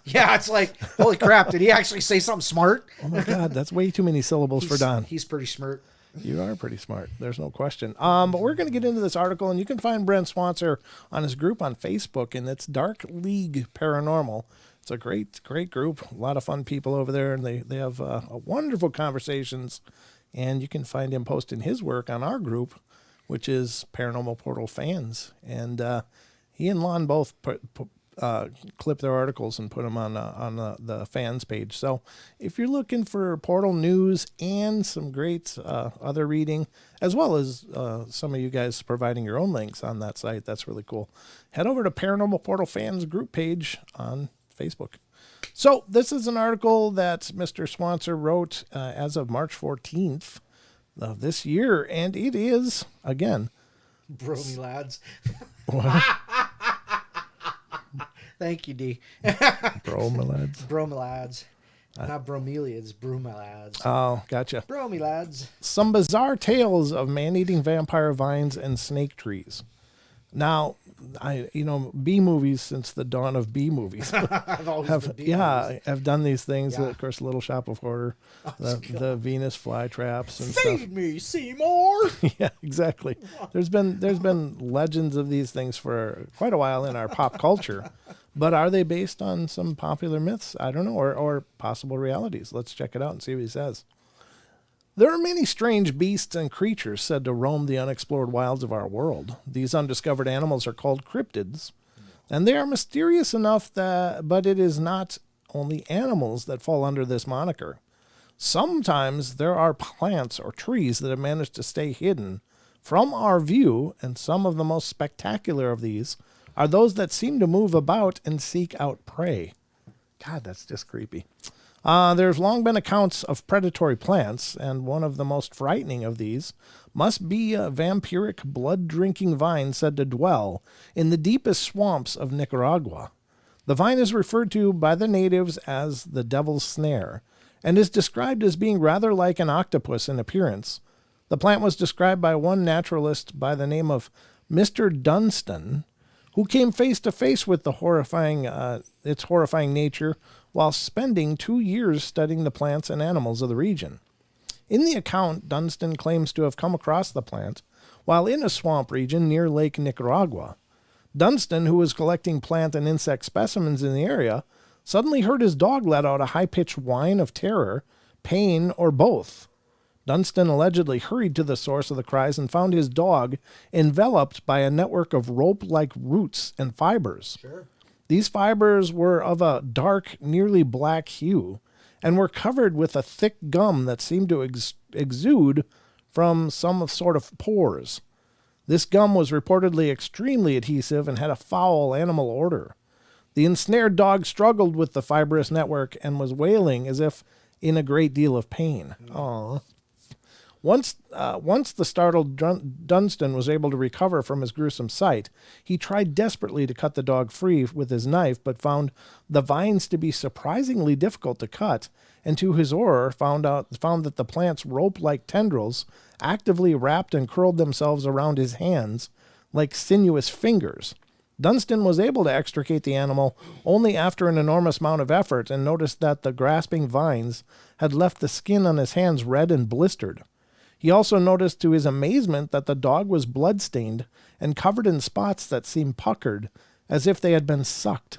Yeah, it's like, holy crap, did he actually say something smart? Oh my God, that's way too many syllables for Don. He's pretty smart. You are pretty smart. There's no question. But we're going to get into this article, and you can find Brent Swancer on his group on Facebook, and it's Dark League Paranormal. It's a great group. A lot of fun people over there, and they have wonderful conversations. And you can find him posting his work on our group, which is Paranormal Portal Fans. And he and Lon both clip their articles and put them on the fans page. So if you're looking for Portal news and some great other reading, as well as some of you guys providing your own links on that site, that's really cool. Head over to Paranormal Portal Fans group page on Facebook. So this is an article that Mr. Swancer wrote as of March 14th of this year, and it is, again... Bromy lads. What? Thank you, D. Bromelads. Bromelads. Not bromeliads, bromelads. Oh, gotcha. Bromelads. Some bizarre tales of man-eating vampire vines and snake trees. Now, B movies since the dawn of B movies I've always been B movies. have done these things. Yeah. Of course, Little Shop of Horror, the Venus flytraps and Feed stuff. me, Seymour. Yeah, exactly. There's been legends of these things for quite a while in our pop culture, but are they based on some popular myths? I don't know, or possible realities. Let's check it out and see what he says. There are many strange beasts and creatures said to roam the unexplored wilds of our world. These undiscovered animals are called cryptids, and they are mysterious enough but it is not only animals that fall under this moniker. Sometimes there are plants or trees that have managed to stay hidden from our view, and some of the most spectacular of these are those that seem to move about and seek out prey. God, that's just creepy. There's long been accounts of predatory plants, and one of the most frightening of these must be a vampiric, blood-drinking vine said to dwell in the deepest swamps of Nicaragua. The vine is referred to by the natives as the devil's snare, and is described as being rather like an octopus in appearance. The plant was described by one naturalist by the name of Mr. Dunstan, who came face to face with its horrifying nature while spending 2 years studying the plants and animals of the region. In the account, Dunstan claims to have come across the plant while in a swamp region near Lake Nicaragua. Dunstan, who was collecting plant and insect specimens in the area, suddenly heard his dog let out a high-pitched whine of terror, pain, or both. Dunstan allegedly hurried to the source of the cries and found his dog enveloped by a network of rope-like roots and fibers. Sure. These fibers were of a dark, nearly black hue, and were covered with a thick gum that seemed to exude from some sort of pores. This gum was reportedly extremely adhesive and had a foul animal odor. The ensnared dog struggled with the fibrous network and was wailing as if in a great deal of pain. Aww. Once the startled Dunstan was able to recover from his gruesome sight, he tried desperately to cut the dog free with his knife, but found the vines to be surprisingly difficult to cut, and to his horror found that the plant's rope-like tendrils actively wrapped and curled themselves around his hands like sinuous fingers. Dunstan was able to extricate the animal only after an enormous amount of effort, and noticed that the grasping vines had left the skin on his hands red and blistered. He also noticed to his amazement that the dog was blood-stained and covered in spots that seemed puckered, as if they had been sucked.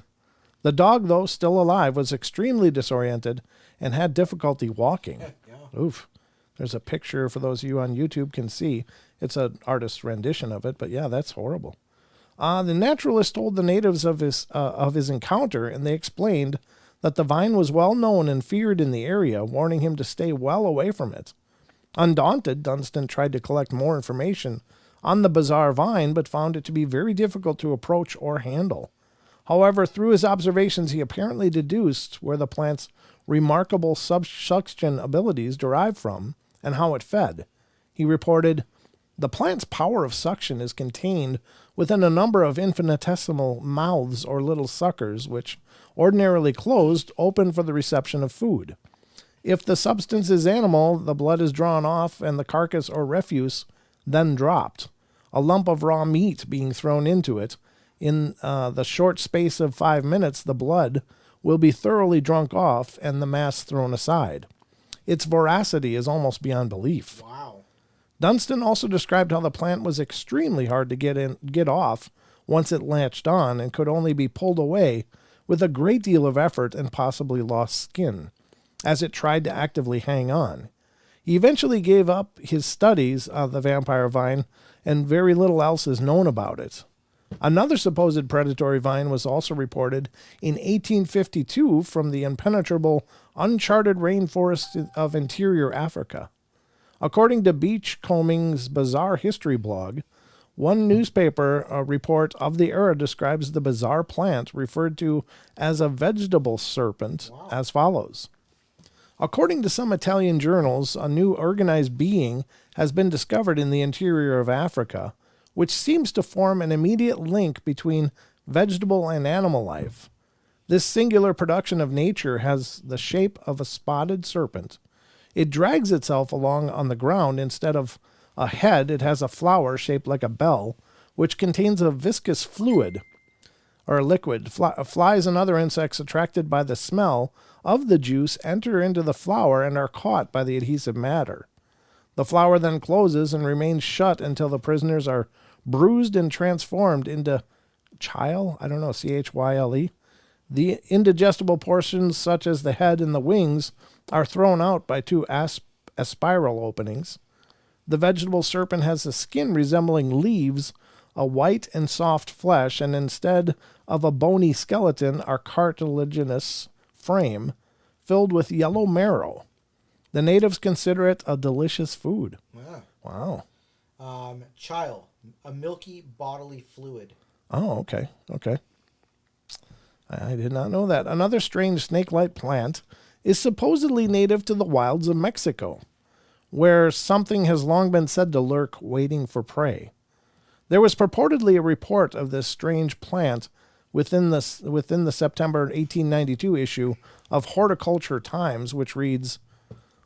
The dog, though still alive, was extremely disoriented and had difficulty walking. Yeah. Oof. There's a picture for those of you on YouTube can see. It's an artist's rendition of it, but yeah, that's horrible. The naturalist told the natives of his encounter, and they explained that the vine was well known and feared in the area, warning him to stay well away from it. Undaunted, Dunstan tried to collect more information on the bizarre vine, but found it to be very difficult to approach or handle. However, through his observations, he apparently deduced where the plant's remarkable suction abilities derived from and how it fed. He reported, "The plant's power of suction is contained within a number of infinitesimal mouths or little suckers, which, ordinarily closed, open for the reception of food. If the substance is animal, the blood is drawn off and the carcass or refuse then dropped, a lump of raw meat being thrown into it. In the short space of 5 minutes, the blood will be thoroughly drunk off and the mass thrown aside. Its voracity is almost beyond belief." Wow. Dunstan also described how the plant was extremely hard to get off once it latched on, and could only be pulled away with a great deal of effort and possibly lost skin, as it tried to actively hang on. He eventually gave up his studies of the vampire vine, and very little else is known about it. Another supposed predatory vine was also reported in 1852 from the impenetrable, uncharted rainforests of interior Africa. According to Beachcombing's Bizarre History blog, one newspaper report of the era describes the bizarre plant referred to as a vegetable serpent as follows. According to some Italian journals, a new organized being has been discovered in the interior of Africa, which seems to form an immediate link between vegetable and animal life. This singular production of nature has the shape of a spotted serpent. It drags itself along on the ground. Instead of a head, it has a flower shaped like a bell, which contains a viscous fluid or a liquid. Flies and other insects attracted by the smell of the juice enter into the flower and are caught by the adhesive matter. The flower then closes and remains shut until the prisoners are bruised and transformed into chyle. I don't know, CHYLE. The indigestible portions, such as the head and the wings, are thrown out by two aspiral openings. The vegetable serpent has a skin resembling leaves, a white and soft flesh, and instead of a bony skeleton, are cartilaginous frame filled with yellow marrow. The natives consider it a delicious food. Yeah. Wow. Chyle, a milky bodily fluid. Oh, okay. Okay. I did not know that. Another strange snake-like plant is supposedly native to the wilds of Mexico, where something has long been said to lurk waiting for prey. There was purportedly a report of this strange plant within the September 1892 issue of Horticulture Times, which reads,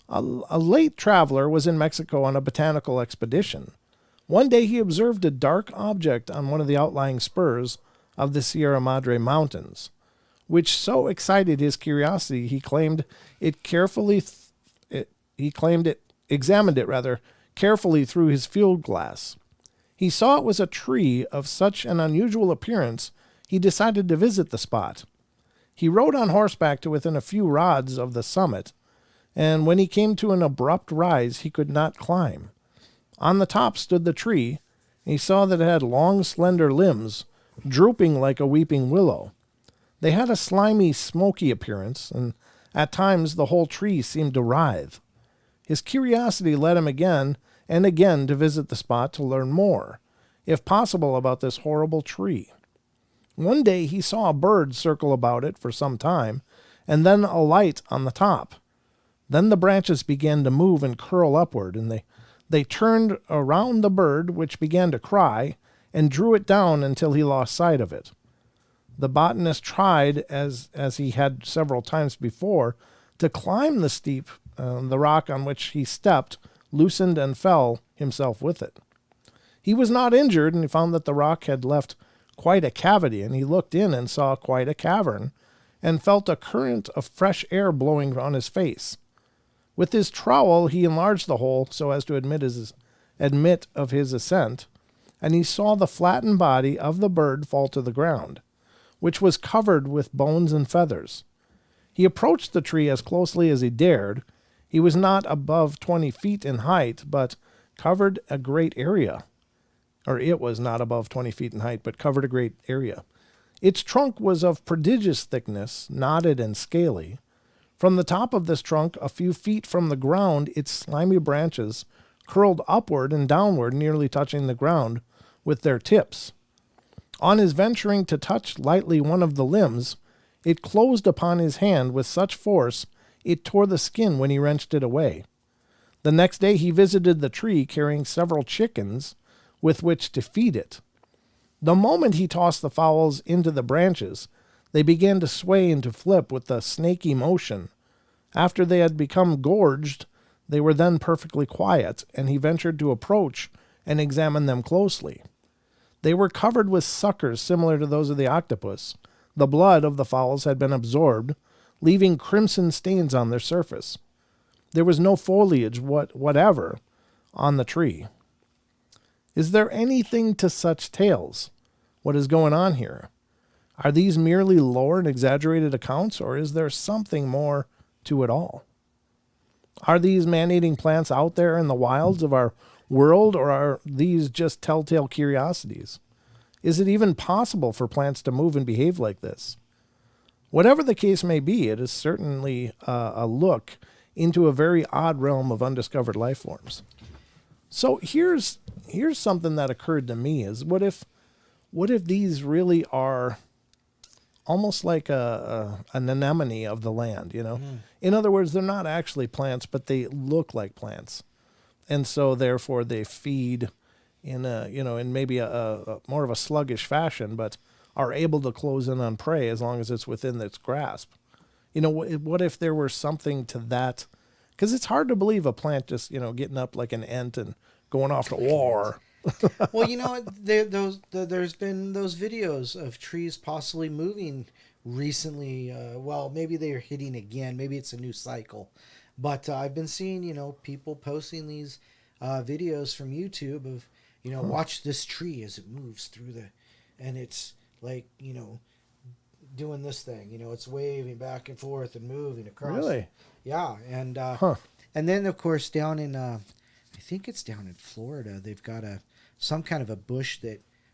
a late traveler was in Mexico on a botanical expedition. One day he observed a dark object on one of the outlying spurs of the Sierra Madre Mountains, which so excited his curiosity he examined it carefully through his field glass. He saw it was a tree of such an unusual appearance he decided to visit the spot. He rode on horseback to within a few rods of the summit, and when he came to an abrupt rise he could not climb. On the top stood the tree, and he saw that it had long, slender limbs, drooping like a weeping willow. They had a slimy, smoky appearance, and at times the whole tree seemed to writhe. His curiosity led him again and again to visit the spot to learn more, if possible, about this horrible tree. One day he saw a bird circle about it for some time, and then alight on the top. Then the branches began to move and curl upward, and they turned around the bird, which began to cry, and drew it down until he lost sight of it. The botanist tried, as he had several times before, to climb the steep, the rock on which he stepped, loosened and fell himself with it. He was not injured, and he found that the rock had left quite a cavity, and he looked in and saw quite a cavern, and felt a current of fresh air blowing on his face. With his trowel he enlarged the hole so as to admit of his ascent, and he saw the flattened body of the bird fall to the ground, which was covered with bones and feathers. He approached the tree as closely as he dared. He was not above 20 feet in height, but covered a great area. Or it was not above 20 feet in height, but covered a great area. Its trunk was of prodigious thickness, knotted and scaly. From the top of this trunk, a few feet from the ground, its slimy branches curled upward and downward, nearly touching the ground with their tips. On his venturing to touch lightly one of the limbs, it closed upon his hand with such force it tore the skin when he wrenched it away. The next day he visited the tree carrying several chickens with which to feed it. The moment he tossed the fowls into the branches, they began to sway and to flip with a snaky motion. After they had become gorged, they were then perfectly quiet, and he ventured to approach and examine them closely. They were covered with suckers similar to those of the octopus. The blood of the fowls had been absorbed, leaving crimson stains on their surface. There was no foliage whatever on the tree. Is there anything to such tales? What is going on here? Are these merely lore and exaggerated accounts, or is there something more to it all? Are these man-eating plants out there in the wilds of our world, or are these just telltale curiosities? Is it even possible for plants to move and behave like this? Whatever the case may be, it is certainly a look into a very odd realm of undiscovered life forms. So here's something that occurred to me: is what if these really are almost like an anemone of the land, you know? Mm. In other words, they're not actually plants, but they look like plants. And so therefore they feed in maybe a more of a sluggish fashion, but are able to close in on prey as long as it's within its grasp. You know, what if there were something to that? Because it's hard to believe a plant just, getting up like an ant and going off to war. Well, there's been those videos of trees possibly moving recently. Maybe they're hitting again. Maybe it's a new cycle. But I've been seeing, people posting these videos from YouTube of, watch this tree as it moves through and it's like, doing this thing. It's waving back and forth and moving across. Really? Yeah. And then, of course, down in, I think it's down in Florida, they've got some kind of a bush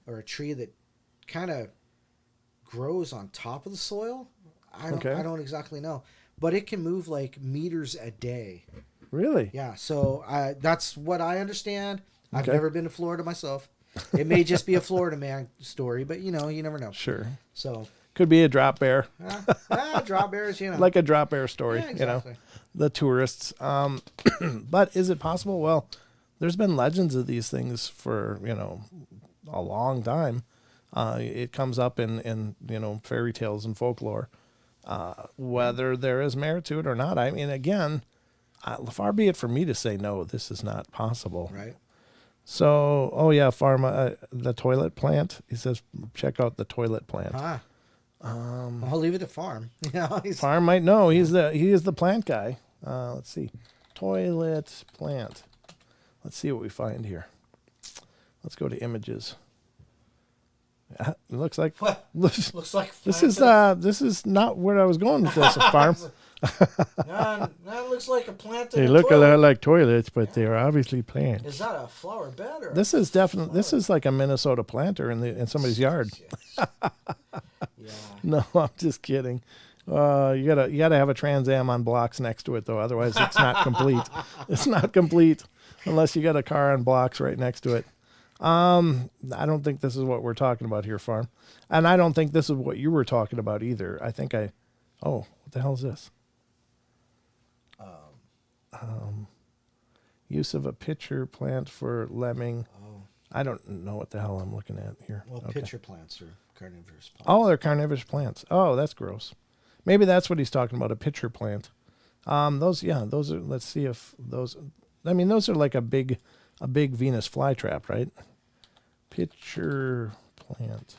or a tree that kind of grows on top of the soil. I don't exactly know, but it can move like meters a day. Really? Yeah. So that's what I understand. I've never been to Florida myself. It may just be a Florida man story, but you never know. Sure. So could be a drop bear. Drop bears, like a drop bear story. Yeah, exactly. The tourists. But is it possible? Well, there's been legends of these things for, a long time. It comes up in fairy tales and folklore. Whether there is merit to it or not, I mean, again, far be it for me to say, no, this is not possible. Right. So, Pharma, the toilet plant. He says, check out the toilet plant. I'll leave it to Farm. Farm might know. He is the plant guy. Let's see. Toilet plant. Let's see what we find here. Let's go to images. It looks like looks like this is not where I was going with this. Farm. That looks like a plant. They look a lot like toilets, but they are obviously plants. Is that a flower bed or? This is definitely. This is like a Minnesota planter in somebody's yard. Yeah. No, I'm just kidding. You gotta have a Trans Am on blocks next to it though. Otherwise, it's not complete. It's not complete unless you got a car on blocks right next to it. I don't think this is what we're talking about here, Farm, and I don't think this is what you were talking about either. I think oh, what the hell is this? Use of a pitcher plant for lemming. Oh. I don't know what the hell I'm looking at here. Well, Okay. pitcher plants are carnivorous plants. Oh, they're carnivorous plants. Oh, that's gross. Maybe that's what he's talking about, a pitcher plant. Those are, let's see if those, I mean, those are like a big Venus flytrap, right? Pitcher plant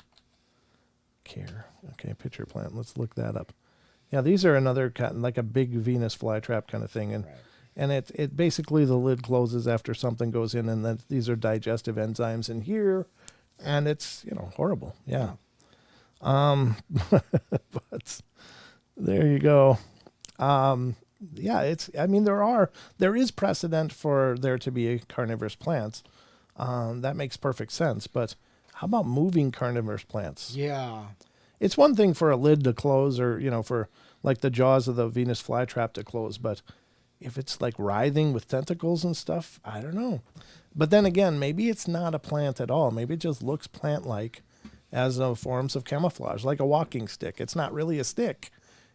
care. Okay, pitcher plant. Let's look that up. Yeah, these are another kind, like a big Venus flytrap kind of thing. And, Right. and it basically the lid closes after something goes in, and then these are digestive enzymes in here, and it's, horrible. Yeah. But there you go. Yeah, there is precedent for there to be carnivorous plants. That makes perfect sense. But how about moving carnivorous plants? Yeah. It's one thing for a lid to close, or, for like the jaws of the Venus flytrap to close. But if it's like writhing with tentacles and stuff, I don't know. But then again, maybe it's not a plant at all. Maybe it just looks plant-like as forms of camouflage, like a walking stick. It's not really a stick.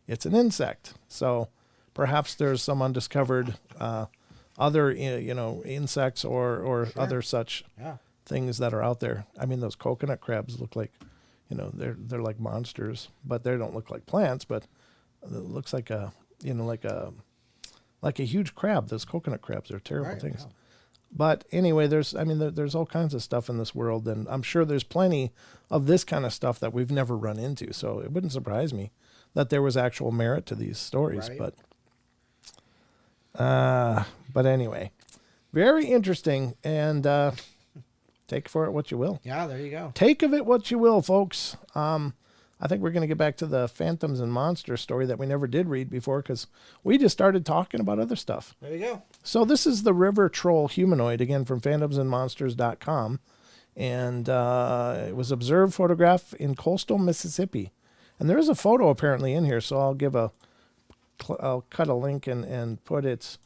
It's an insect. So perhaps there's some undiscovered other, insects or Sure. other such things that are out there. I mean, those coconut crabs look like, they're like monsters, but they don't look like plants. But it looks like like a huge crab. Those coconut crabs are terrible things. Yeah. But anyway, there's all kinds of stuff in this world, and I'm sure there's plenty of this kind of stuff that we've never run into. So it wouldn't surprise me that there was actual merit to these stories. Right. But anyway, very interesting, and take for it what you will. Yeah, there you go. Take of it what you will, folks. I think we're going to get back to the Phantoms and Monsters story that we never did read before because we just started talking about other stuff. There you go. So this is the river troll humanoid, again, from phantomsandmonsters.com. And it was observed photograph in coastal Mississippi. And there is a photo apparently in here, so I'll cut a link and put it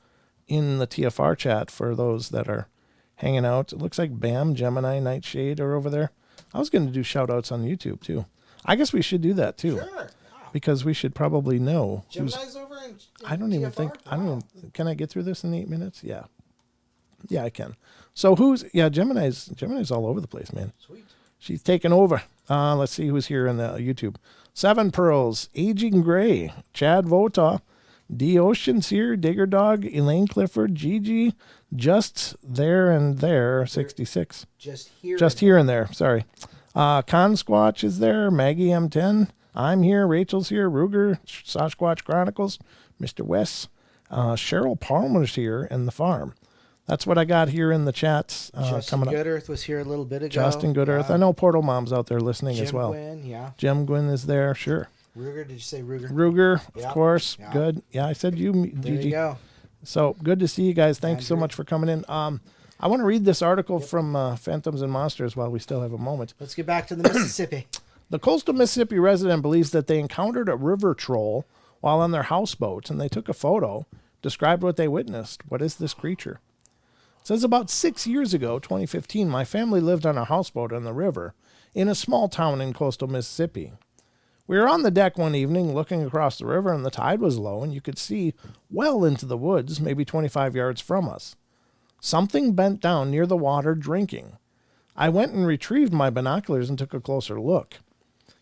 in the TFR chat for those that are hanging out. It looks like Bam, Gemini, Nightshade are over there. I was going to do shout-outs on YouTube, too. I guess we should do that, too. Sure. Wow. Because we should probably know. Gemini's over in I don't even TFR? think, Wow. can I get through this in 8 minutes? Yeah. Yeah, I can. So Gemini's all over the place, man. Sweet. She's taking over. Let's see who's here in the YouTube. Seven Pearls, Aging Gray, Chad Vota, D Ocean's here, Digger Dog, Elaine Clifford, Gigi, Just There and There, 66. Just here. Just here and there, sorry. Con Squatch is there, Maggie M10, I'm here, Rachel's here, Ruger, Sasquatch Chronicles, Mr. West, Cheryl Palmer's here, and The Farm. That's what I got here in the chats Justin coming up. Good Earth was here a little bit ago. Justin Good Earth. I know Portal Mom's out there listening as well. Gwynn, yeah. Jim Gwynn is there, sure. Ruger, did you say Ruger? Ruger, Yeah. of course. Yeah. Good. Yeah, I said you, There Gigi. you go. So good to see you guys. Thanks so Andrew. much for coming in. I want to read this article from Phantoms and Monsters while we still have a moment. Let's get back to the Mississippi. The coastal Mississippi resident believes that they encountered a river troll while on their houseboat, and they took a photo, described what they witnessed. What is this creature? It says about 6 years ago, 2015, my family lived on a houseboat on the river in a small town in coastal Mississippi. We were on the deck one evening looking across the river, and the tide was low, and you could see well into the woods, maybe 25 yards from us. Something bent down near the water drinking. I went and retrieved my binoculars and took a closer look.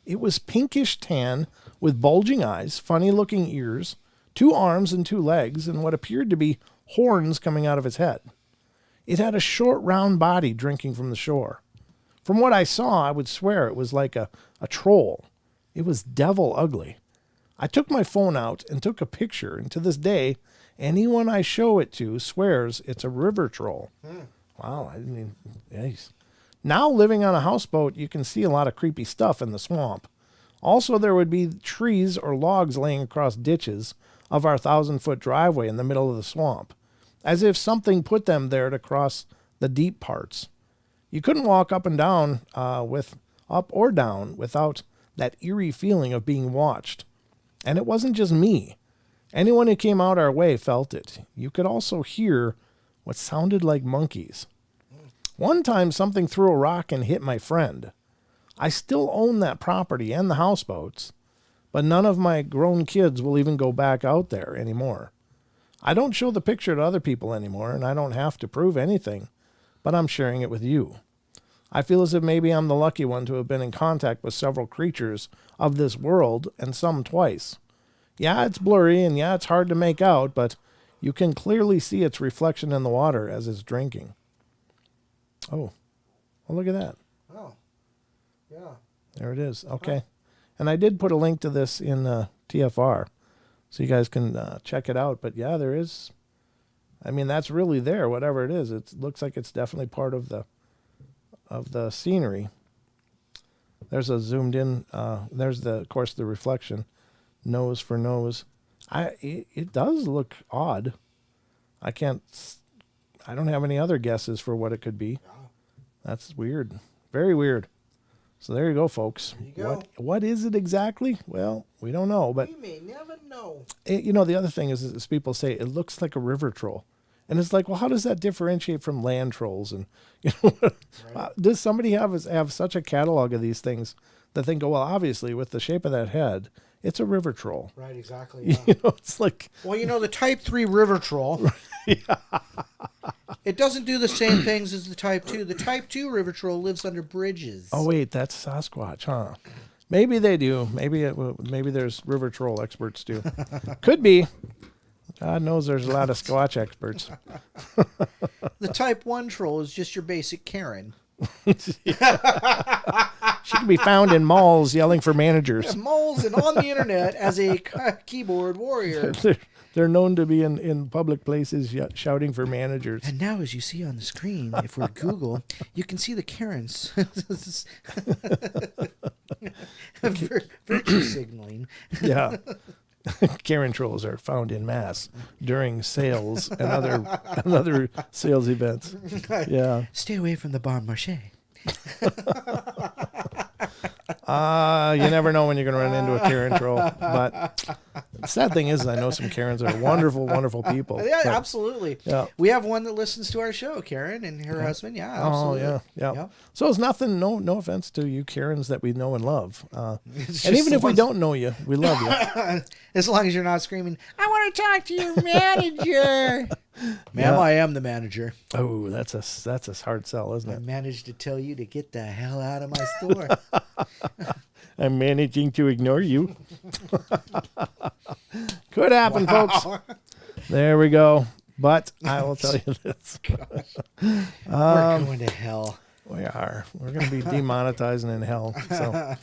It was pinkish tan with bulging eyes, funny-looking ears, 2 arms and 2 legs, and what appeared to be horns coming out of its head. It had a short, round body drinking from the shore. From what I saw, I would swear it was like a troll. It was devil ugly. I took my phone out and took a picture, and to this day, anyone I show it to swears it's a river troll. Wow, I didn't even... Yikes. Now living on a houseboat, you can see a lot of creepy stuff in the swamp. Also, there would be trees or logs laying across ditches of our 1,000-foot driveway in the middle of the swamp, as if something put them there to cross the deep parts. You couldn't walk up and down up or down without that eerie feeling of being watched. And it wasn't just me. Anyone who came out our way felt it. You could also hear what sounded like monkeys. One time something threw a rock and hit my friend. I still own that property and the houseboats, but none of my grown kids will even go back out there anymore. I don't show the picture to other people anymore, and I don't have to prove anything, but I'm sharing it with you. I feel as if maybe I'm the lucky one to have been in contact with several creatures of this world, and some twice. Yeah, it's blurry, and yeah, it's hard to make out, but you can clearly see its reflection in the water as it's drinking. Oh, well, look at that. Oh, yeah. There it is. Okay. And I did put a link to this in TFR, so you guys can check it out. But yeah, there is. I mean, that's really there, whatever it is. It looks like it's definitely part of the scenery. There's a zoomed in. There's of course, the reflection, nose for nose. It does look odd. I don't have any other guesses for what it could be. That's weird. Very weird. So there you go, folks. There you go. What is it exactly? Well, we don't know, but we may never know. The other thing is people say it looks like a river troll. And it's like, well, how does that differentiate from land trolls? And right. Does somebody have such a catalog of these things that they go, well, obviously with the shape of that head, it's a river troll. Right, exactly. Yeah. It's like, well, the Type 3 river troll. Yeah. It doesn't do the same things as the Type 2. The Type 2 river troll lives under bridges. Oh wait, that's Sasquatch, huh? Maybe they do. Maybe there's river troll experts too. Could be. God knows there's a lot of Squatch experts. The Type 1 troll is just your basic Karen. She can be found in malls yelling for managers. Yeah, malls and on the internet as a keyboard warrior. They're known to be in public places shouting for managers. And now, as you see on the screen, if we're Google, you can see the Karens. Virtue signaling. Yeah. Karen trolls are found in mass during sales and other sales events. Yeah. Stay away from the Bon Marché. You never know when you're going to run into a Karen troll. But the sad thing is, I know some Karens are wonderful, wonderful people. Yeah, but, absolutely. Yeah. We have one that listens to our show, Karen, and her husband. Yeah, absolutely. Oh, yeah. So it's nothing, no offense to you Karens that we know and love. And even if we don't know you, we love you. As long as you're not screaming, I want to talk to your manager. Ma'am, I am the manager. Oh, that's a hard sell, isn't it? I managed to tell you to get the hell out of my store. I'm managing to ignore you. Could happen, folks. There we go. But I will tell you this. We're going to hell. We are. We're going to be demonetizing in hell. So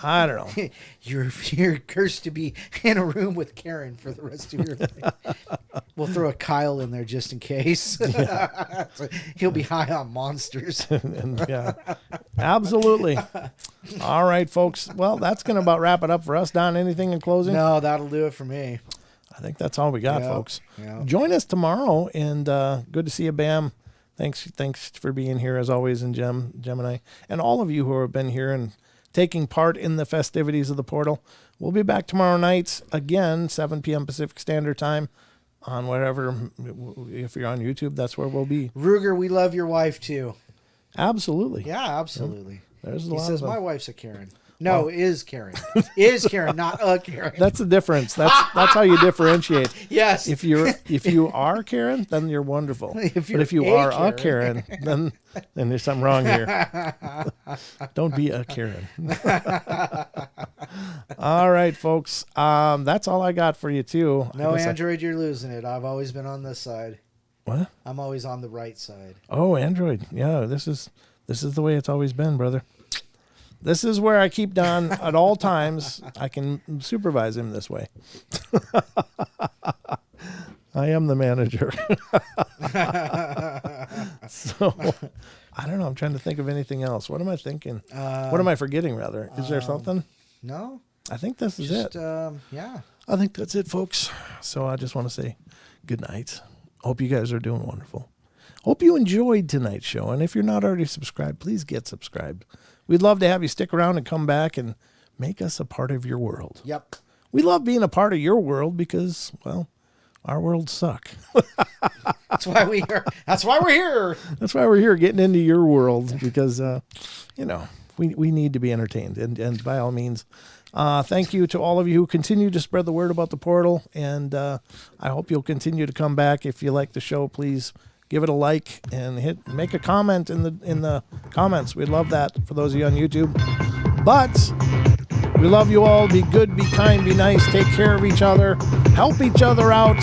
I don't know. You're cursed to be in a room with Karen for the rest of your life. We'll throw a Kyle in there just in case. Yeah. So he'll be high on monsters. Yeah, absolutely. All right, folks. Well, that's going to about wrap it up for us. Don, anything in closing? No, that'll do it for me. I think that's all we got, folks. Yep. Join us tomorrow, and good to see you, Bam. Thanks for being here as always, and Gemini, and all of you who have been here and taking part in the festivities of the portal. We'll be back tomorrow night again, 7 p.m. Pacific Standard Time, on whatever. If you're on YouTube, that's where we'll be. Ruger, we love your wife too. Absolutely. Yeah, absolutely. There's a he lot says of my wife's a Karen. No, is Karen. Is Karen, not a Karen. That's the difference. That's how you differentiate. Yes. If you are Karen, then you're wonderful. But if you are a Karen, then there's something wrong here. Don't be a Karen. All right, folks. That's all I got for you too. No, Android, you're losing it. I've always been on this side. What? I'm always on the right side. Oh, Android. Yeah, this is the way it's always been, brother. This is where I keep Don at all times. I can supervise him this way. I am the manager. So, I don't know. I'm trying to think of anything else. What am I thinking? What am I forgetting, rather? Is there something? No. I think this is it. Yeah. I think that's it, folks. So I just want to say good night. Hope you guys are doing wonderful. Hope you enjoyed tonight's show. And if you're not already subscribed, please get subscribed. We'd love to have you stick around and come back and make us a part of your world. Yep. We love being a part of your world because, well, our worlds suck. That's why we are. That's why we're here. That's why we're here, getting into your world, because, we need to be entertained. And by all means, thank you to all of you who continue to spread the word about the portal. And I hope you'll continue to come back. If you like the show, please give it a like and make a comment in the comments. We'd love that for those of you on YouTube. But we love you all. Be good, be kind, be nice. Take care of each other. Help each other out.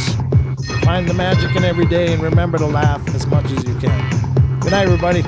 Find the magic in every day, and remember to laugh as much as you can. Good night, everybody.